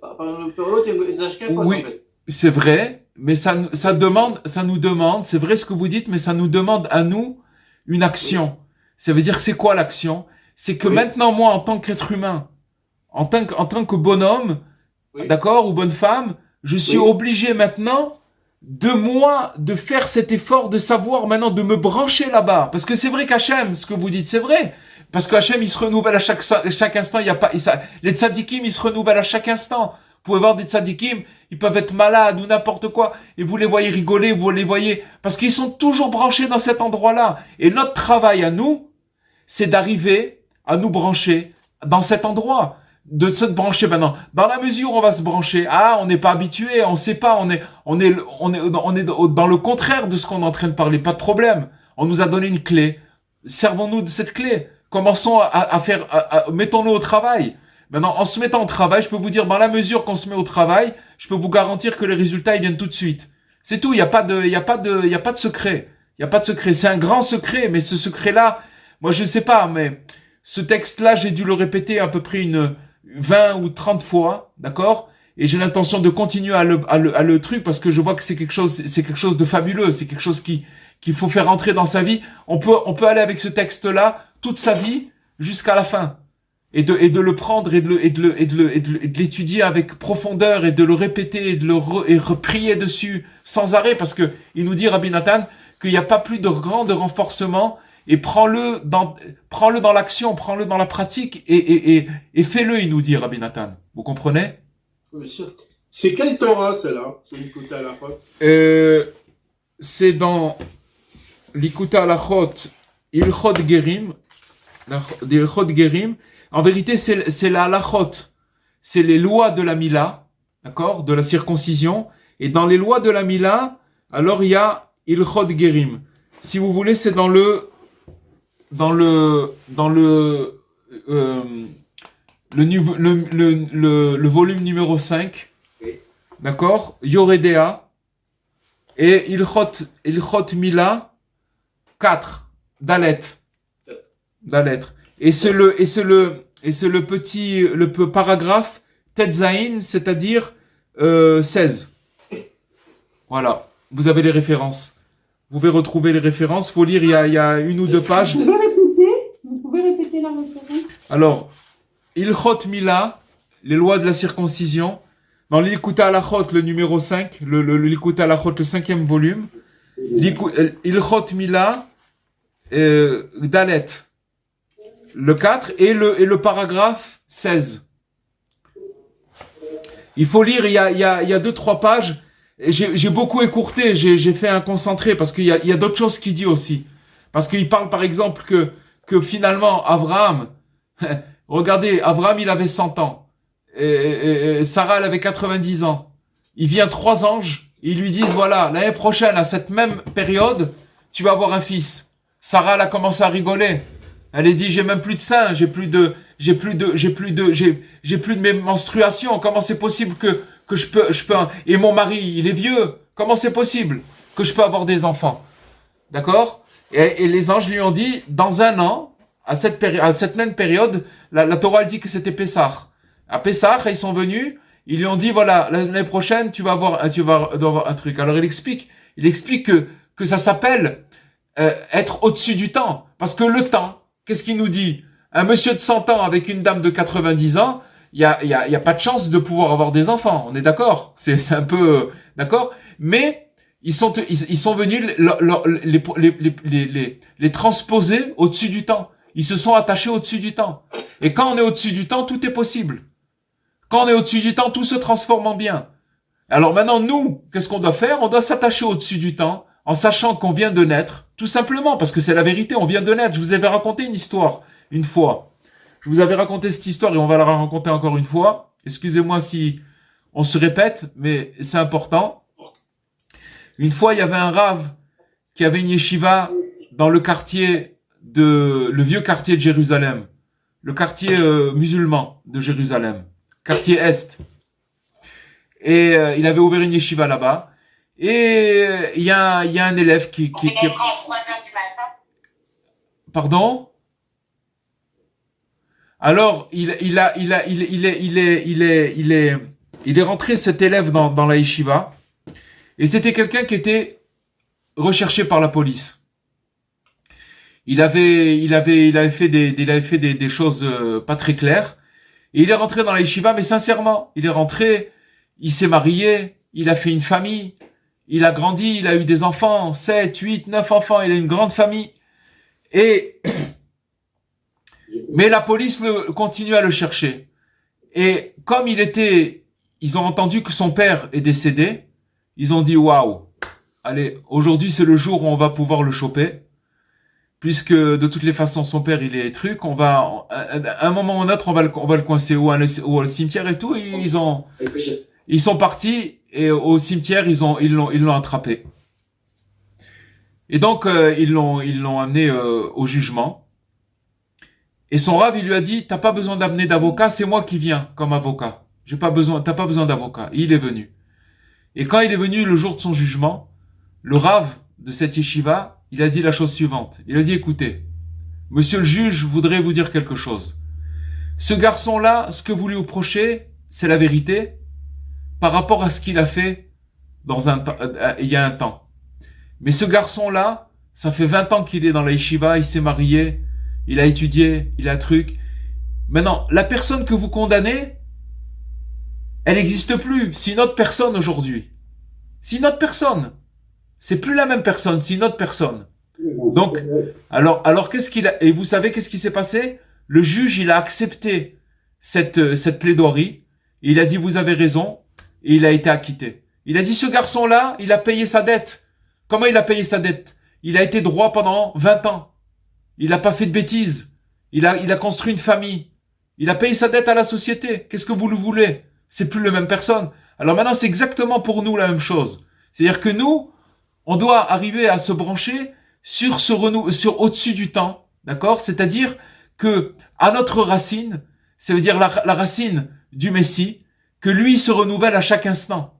et les ashkafot, Oui, en fait. c'est vrai, mais ça nous demande, c'est vrai ce que vous dites, mais ça nous demande à nous une action. Ça veut dire, c'est quoi l'action? C'est que maintenant, moi, en tant qu'être humain, en tant que bonhomme, d'accord, ou bonne femme, je suis obligé maintenant de faire cet effort de savoir maintenant, de me brancher là-bas. Parce que c'est vrai qu'Hachem, ce que vous dites, c'est vrai. Parce que Hachem, il se renouvelle à chaque instant. Il y a pas, les tzadikim, ils se renouvellent à chaque instant. Vous pouvez voir des tzadikim, ils peuvent être malades ou n'importe quoi. Et vous les voyez rigoler, vous les voyez. Parce qu'ils sont toujours branchés dans cet endroit-là. Et notre travail à nous, c'est d'arriver à nous brancher dans cet endroit. De se brancher maintenant. Dans la mesure où on va se brancher, on n'est pas habitué, on sait pas, on est dans le contraire de ce qu'on est en train de parler, pas de problème. On nous a donné une clé. Servons-nous de cette clé. Commençons à faire, mettons-nous au travail. Maintenant, en se mettant au travail, je peux vous dire, dans la mesure qu'on se met au travail, je peux vous garantir que les résultats, ils viennent tout de suite. C'est tout. Il y a pas de secret. Il y a pas de secret. C'est un grand secret, mais ce secret-là, moi, je sais pas, mais ce texte-là, j'ai dû le répéter à peu près 20 ou 30 fois, d'accord? Et j'ai l'intention de continuer à le truc parce que je vois que c'est quelque chose de fabuleux, c'est quelque chose qu'il faut faire entrer dans sa vie. On peut aller avec ce texte-là toute sa vie jusqu'à la fin. Et de le prendre et de l'étudier avec profondeur et de le répéter et de prier dessus sans arrêt parce que il nous dit, Rabbi Nathan, qu'il n'y a pas plus de grand de renforcement. Et prends-le dans l'action, prends-le dans la pratique et fais-le, il nous dit, Rabbi Nathan. Vous comprenez? Bien sûr. C'est quelle Torah, celle-là, sur l'Ikuta Halachot? C'est dans l'Ikuta Halachot, Ilchot Gerim. L'Ilchot Gerim. En vérité, c'est la Halachot. C'est les lois de la Mila, d'accord? De la circoncision. Et dans les lois de la Mila, alors il y a Ilchot Gerim. Si vous voulez, c'est dans le volume numéro 5, Oui. d'accord, Yoredea, et Ilchot Mila 4, Dalet. Et c'est le petit paragraphe Tetzain, c'est-à-dire 16. Voilà, vous avez les références. Vous pouvez retrouver les références, faut lire, il y a une ou deux pages. Vous pouvez répéter la référence? Alors, Ilchot Mila, les lois de la circoncision, dans l'Ilkuta Halachot, le numéro 5, l'Ilkuta Halachot, le 5e volume, Ilchot Mila, Dalet, le 4, et le paragraphe 16. Il faut lire, il y a 2-3 pages. J'ai beaucoup écourté, j'ai fait un concentré parce qu'il y a d'autres choses qu'il dit aussi. Parce qu'il parle par exemple que finalement Abraham, regardez, Abraham il avait 100 ans, et Sarah elle avait 90 ans. Il vient 3 anges, ils lui disent voilà, l'année prochaine à cette même période, tu vas avoir un fils. Sarah elle a commencé à rigoler. Elle a dit j'ai même plus de seins, j'ai plus de mes menstruations. Comment c'est possible que je peux et mon mari, il est vieux. Comment c'est possible que je peux avoir des enfants? D'accord? Et les anges lui ont dit dans un an, à cette même période, la Torah elle dit que c'était Pessah. À Pessah, ils sont venus, ils lui ont dit voilà, l'année prochaine, tu vas avoir un truc. Alors il explique que ça s'appelle être au-dessus du temps, parce que le temps, qu'est-ce qu'il nous dit? Un monsieur de 100 ans avec une dame de 90 ans, il y a pas de chance de pouvoir avoir des enfants. On est d'accord? C'est un peu d'accord? Mais ils sont venus les transposer au-dessus du temps. Ils se sont attachés au-dessus du temps. Et quand on est au-dessus du temps, tout est possible. Quand on est au-dessus du temps, tout se transforme en bien. Alors maintenant, nous, qu'est-ce qu'on doit faire? On doit s'attacher au-dessus du temps, en sachant qu'on vient de naître, tout simplement, parce que c'est la vérité, on vient de naître. Je vous avais raconté une histoire, une fois. Je vous avais raconté cette histoire et on va la raconter encore une fois. Excusez-moi si on se répète, mais c'est important. Une fois, il y avait un rave qui avait une yeshiva dans le vieux quartier de Jérusalem. Le quartier musulman de Jérusalem. Quartier Est. Et il avait ouvert une yeshiva là-bas. Et il y a un élève qui... à 3 heures du matin. Pardon? Alors, il est rentré, cet élève, dans la yeshiva. Et c'était quelqu'un qui était recherché par la police. Il avait fait des choses pas très claires. Et il est rentré dans la yeshiva, mais sincèrement, il est rentré, il s'est marié, il a fait une famille, il a grandi, il a eu des enfants, 7, 8, 9 enfants, il a une grande famille. Et Mais la police continue à le chercher. Et comme ils ont entendu que son père est décédé, ils ont dit waouh, allez, aujourd'hui c'est le jour où on va pouvoir le choper, puisque de toutes les façons son père il est truc, à un moment ou un autre on va le coincer au cimetière et tout. Et ils sont partis et au cimetière ils l'ont attrapé. Et donc ils l'ont amené au jugement. Et son Rav, il lui a dit, t'as pas besoin d'amener d'avocat, c'est moi qui viens comme avocat. T'as pas besoin d'avocat. Et il est venu. Et quand il est venu le jour de son jugement, le Rav de cette yeshiva, il a dit la chose suivante. Il a dit, écoutez, monsieur le juge, je voudrais vous dire quelque chose. Ce garçon-là, ce que vous lui reprochez, c'est la vérité par rapport à ce qu'il a fait il y a un temps. Mais ce garçon-là, ça fait 20 ans qu'il est dans la yeshiva, il s'est marié, il a étudié, il a un truc. Maintenant, la personne que vous condamnez, elle n'existe plus. C'est une autre personne aujourd'hui. C'est une autre personne. C'est plus la même personne, c'est une autre personne. Donc, alors qu'est-ce qu'il a, et vous savez qu'est-ce qui s'est passé? Le juge, il a accepté cette plaidoirie. Il a dit, vous avez raison, et il a été acquitté. Il a dit, ce garçon-là, il a payé sa dette. Comment il a payé sa dette? Il a été droit pendant 20 ans. Il n'a pas fait de bêtises. Il a construit une famille. Il a payé sa dette à la société. Qu'est-ce que vous le voulez? C'est plus la même personne. Alors maintenant, c'est exactement pour nous la même chose. C'est-à-dire que nous, on doit arriver à se brancher sur au-dessus du temps. D'accord? C'est-à-dire que, à notre racine, ça veut dire la racine du Messie, que lui se renouvelle à chaque instant.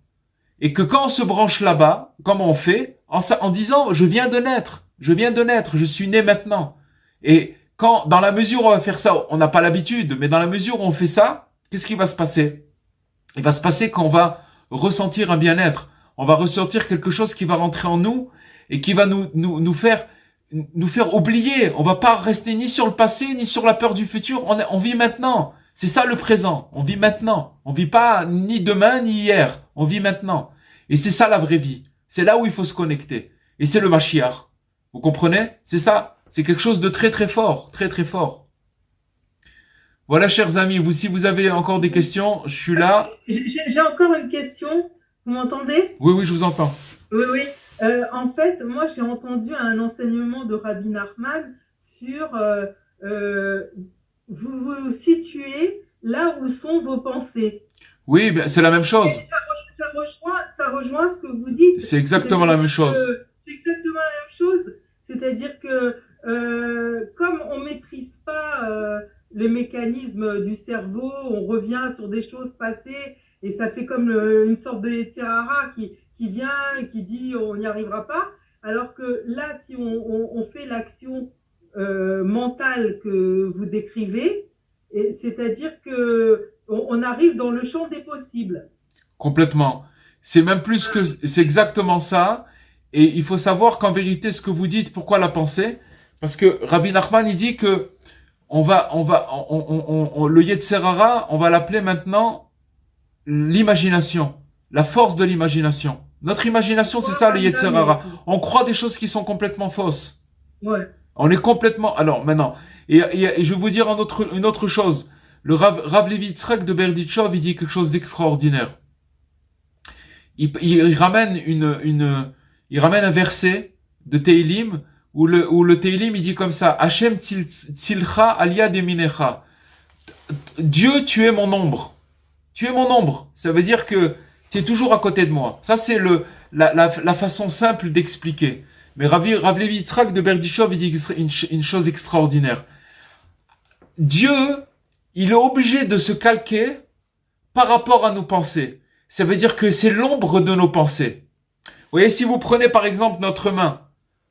Et que quand on se branche là-bas, comment on fait? En disant, je viens de naître, je suis né maintenant. Et quand, dans la mesure où on va faire ça, on n'a pas l'habitude, mais dans la mesure où on fait ça, qu'est-ce qui va se passer? Il va se passer qu'on va ressentir un bien-être. On va ressentir quelque chose qui va rentrer en nous et qui va nous faire oublier. On va pas rester ni sur le passé, ni sur la peur du futur. On vit maintenant. C'est ça le présent. On vit maintenant. On vit pas ni demain, ni hier. On vit maintenant. Et c'est ça la vraie vie. C'est là où il faut se connecter. Et c'est le Mashiach. Vous comprenez? C'est ça. C'est quelque chose de très très fort. Très très fort. Voilà, chers amis. Si vous avez encore des questions, je suis là. J'ai encore une question. Vous m'entendez? Oui, je vous entends. Oui. En fait, moi, j'ai entendu un enseignement de Rabbi Nachman sur vous vous situez là où sont vos pensées. Oui, ben, c'est la même chose. Et ça rejoint ce que vous dites. C'est exactement la même chose. C'est exactement la même chose. C'est-à-dire que comme on ne maîtrise pas les mécanismes du cerveau, on revient sur des choses passées et ça fait comme une sorte de terrara qui vient et qui dit on n'y arrivera pas. Alors que là, si on fait l'action mentale que vous décrivez, c'est-à-dire que on arrive dans le champ des possibles. Complètement. C'est même plus que, c'est exactement ça. Et il faut savoir qu'en vérité, ce que vous dites, pourquoi la pensée? Parce que Rabbi Nachman, il dit que le Yetzer Hara, on va l'appeler maintenant l'imagination. La force de l'imagination. Notre imagination, c'est ça, le Yetzer Hara. On croit des choses qui sont complètement fausses. Ouais. On est complètement, alors maintenant, et je vais vous dire une autre chose. Le Rav Levi Yitzhak de Berdichov, il dit quelque chose d'extraordinaire. Il ramène il ramène un verset de Teilim où le Teilim il dit comme ça: Hashem tzilcha alia deminecha. Dieu, tu es mon ombre. Tu es mon ombre. Ça veut dire que tu es toujours à côté de moi. Ça c'est la façon simple d'expliquer. Mais Rav Levi Yitzhak de Berdichov il dit une chose extraordinaire. Dieu, il est obligé de se calquer par rapport à nos pensées. Ça veut dire que c'est l'ombre de nos pensées. Vous voyez, si vous prenez par exemple notre main,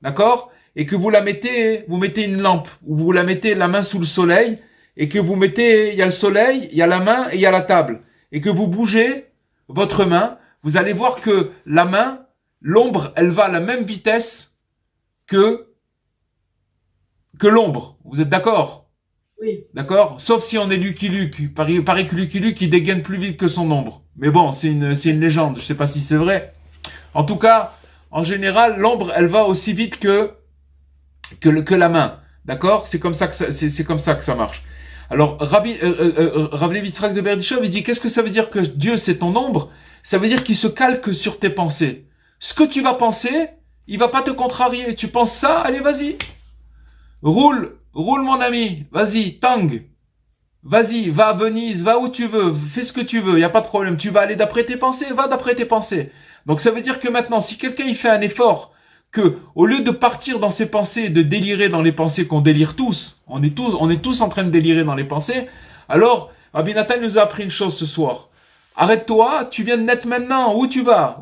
d'accord, et que vous mettez une lampe, ou vous la mettez la main sous le soleil, et que il y a le soleil, il y a la main et il y a la table, et que vous bougez votre main, vous allez voir que la main, l'ombre, elle va à la même vitesse que l'ombre. Vous êtes d'accord? Oui. D'accord? Sauf si on est Lucky Luke. Il paraît que Lucky Luke, il dégaine plus vite que son ombre. Mais bon, c'est une légende. Je sais pas si c'est vrai. En tout cas, en général, l'ombre, elle va aussi vite que la main. D'accord? C'est comme ça que ça marche. Alors, Rav Levi Yitzhak de Berdichov, il dit, qu'est-ce que ça veut dire que Dieu c'est ton ombre? Ça veut dire qu'il se calque sur tes pensées. Ce que tu vas penser, il va pas te contrarier. Tu penses ça, allez, vas-y. Roule mon ami, vas-y, tang. Vas-y, va à Venise, va où tu veux, fais ce que tu veux, il n'y a pas de problème. Tu vas aller d'après tes pensées, va d'après tes pensées. Donc ça veut dire que maintenant, si quelqu'un il fait un effort, que au lieu de partir dans ses pensées, de délirer dans les pensées qu'on délire tous, on est tous en train de délirer dans les pensées, alors Rabbi Nathan nous a appris une chose ce soir. Arrête-toi, tu viens de naître maintenant, où tu vas?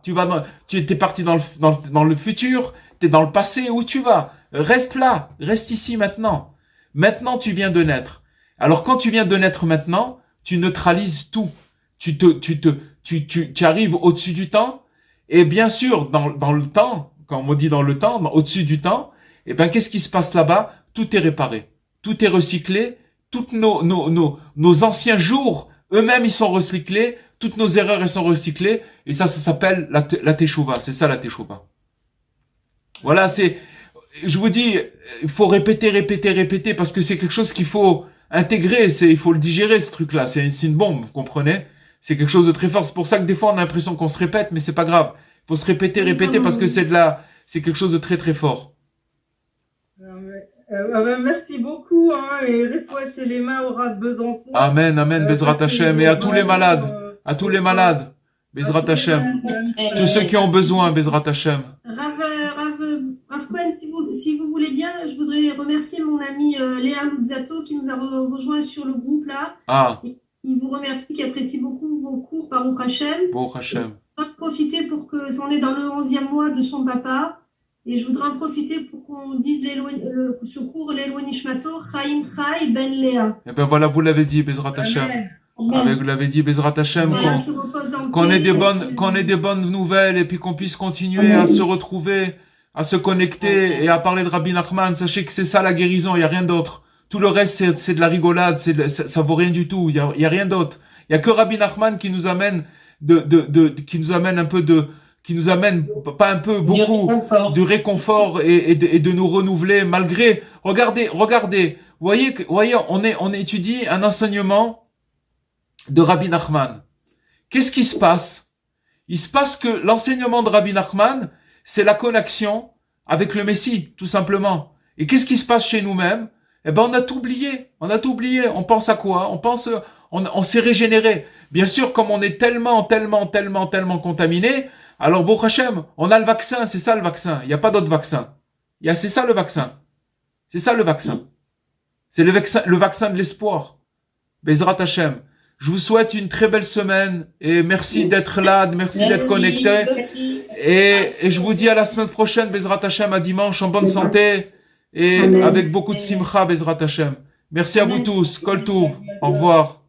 Tu es parti dans le futur, tu es dans le passé, où tu vas? Reste là, reste ici maintenant. Maintenant tu viens de naître. Alors quand tu viens de naître maintenant, tu neutralises tout. Tu arrives au-dessus du temps. Et bien sûr, dans le temps, quand on dit dans le temps, au-dessus du temps, eh ben qu'est-ce qui se passe là-bas? Tout est réparé, tout est recyclé, toutes nos anciens jours, eux-mêmes ils sont recyclés, toutes nos erreurs elles sont recyclées. Et ça s'appelle la teshuva. C'est ça la teshuva. Voilà, je vous dis, il faut répéter, parce que c'est quelque chose qu'il faut intégrer, il faut le digérer, ce truc-là. C'est une bombe, vous comprenez? C'est quelque chose de très fort. C'est pour ça que des fois, on a l'impression qu'on se répète, mais c'est pas grave. Il faut se répéter, parce que c'est quelque chose de très, très fort. Merci beaucoup, hein, et Refouach chez les mains au Rav Besançon. Amen, Bezrat Hashem, et à tous les malades, Bezrat Hashem. Tous ceux qui ont besoin, Bezrat Hashem. Rav Cohen, si vous voulez bien, je voudrais remercier mon ami Léa Luzzato qui nous a rejoint sur le groupe là. Ah. Il vous remercie, qui apprécie beaucoup vos cours par Hashem. Baruch Hashem. Je voudrais en profiter pour que, on est dans le 11e mois de son papa, et je voudrais en profiter pour qu'on dise ce cours, l'Eloi Nishmato, Chaim Chai Ben Léa. Et ben voilà, vous l'avez dit, Bezrat Hashem. Vous l'avez dit, Bezrat Hashem, qu'on ait des bonnes nouvelles, et puis qu'on puisse continuer à se retrouver, à se connecter, et à parler de Rabbi Nachman. Sachez que c'est ça la guérison, il n'y a rien d'autre. Tout le reste, c'est de la rigolade, ça vaut rien du tout. Il y a rien d'autre. Il y a que Rabbi Nachman qui nous amène pas un peu, beaucoup, du réconfort et de nous renouveler malgré. Regardez. Voyez, on étudie un enseignement de Rabbi Nachman. Qu'est-ce qui se passe? Il se passe que l'enseignement de Rabbi Nachman, c'est la connexion avec le Messie, tout simplement. Et qu'est-ce qui se passe chez nous-mêmes? Eh ben, on a tout oublié. On pense à quoi? On s'est régénéré. Bien sûr, comme on est tellement contaminé, alors, Baruch Hashem, on a le vaccin, c'est ça le vaccin. Il n'y a pas d'autre vaccin. C'est ça le vaccin. C'est le vaccin de l'espoir. Bezrat Hashem. Je vous souhaite une très belle semaine et merci d'être là, merci d'être connecté. Et je vous dis à la semaine prochaine, Bezrat Hashem, à dimanche, en bonne santé. Et avec beaucoup de simcha, Bezrat Hashem. Merci à vous tous. Kol Tov. Au revoir.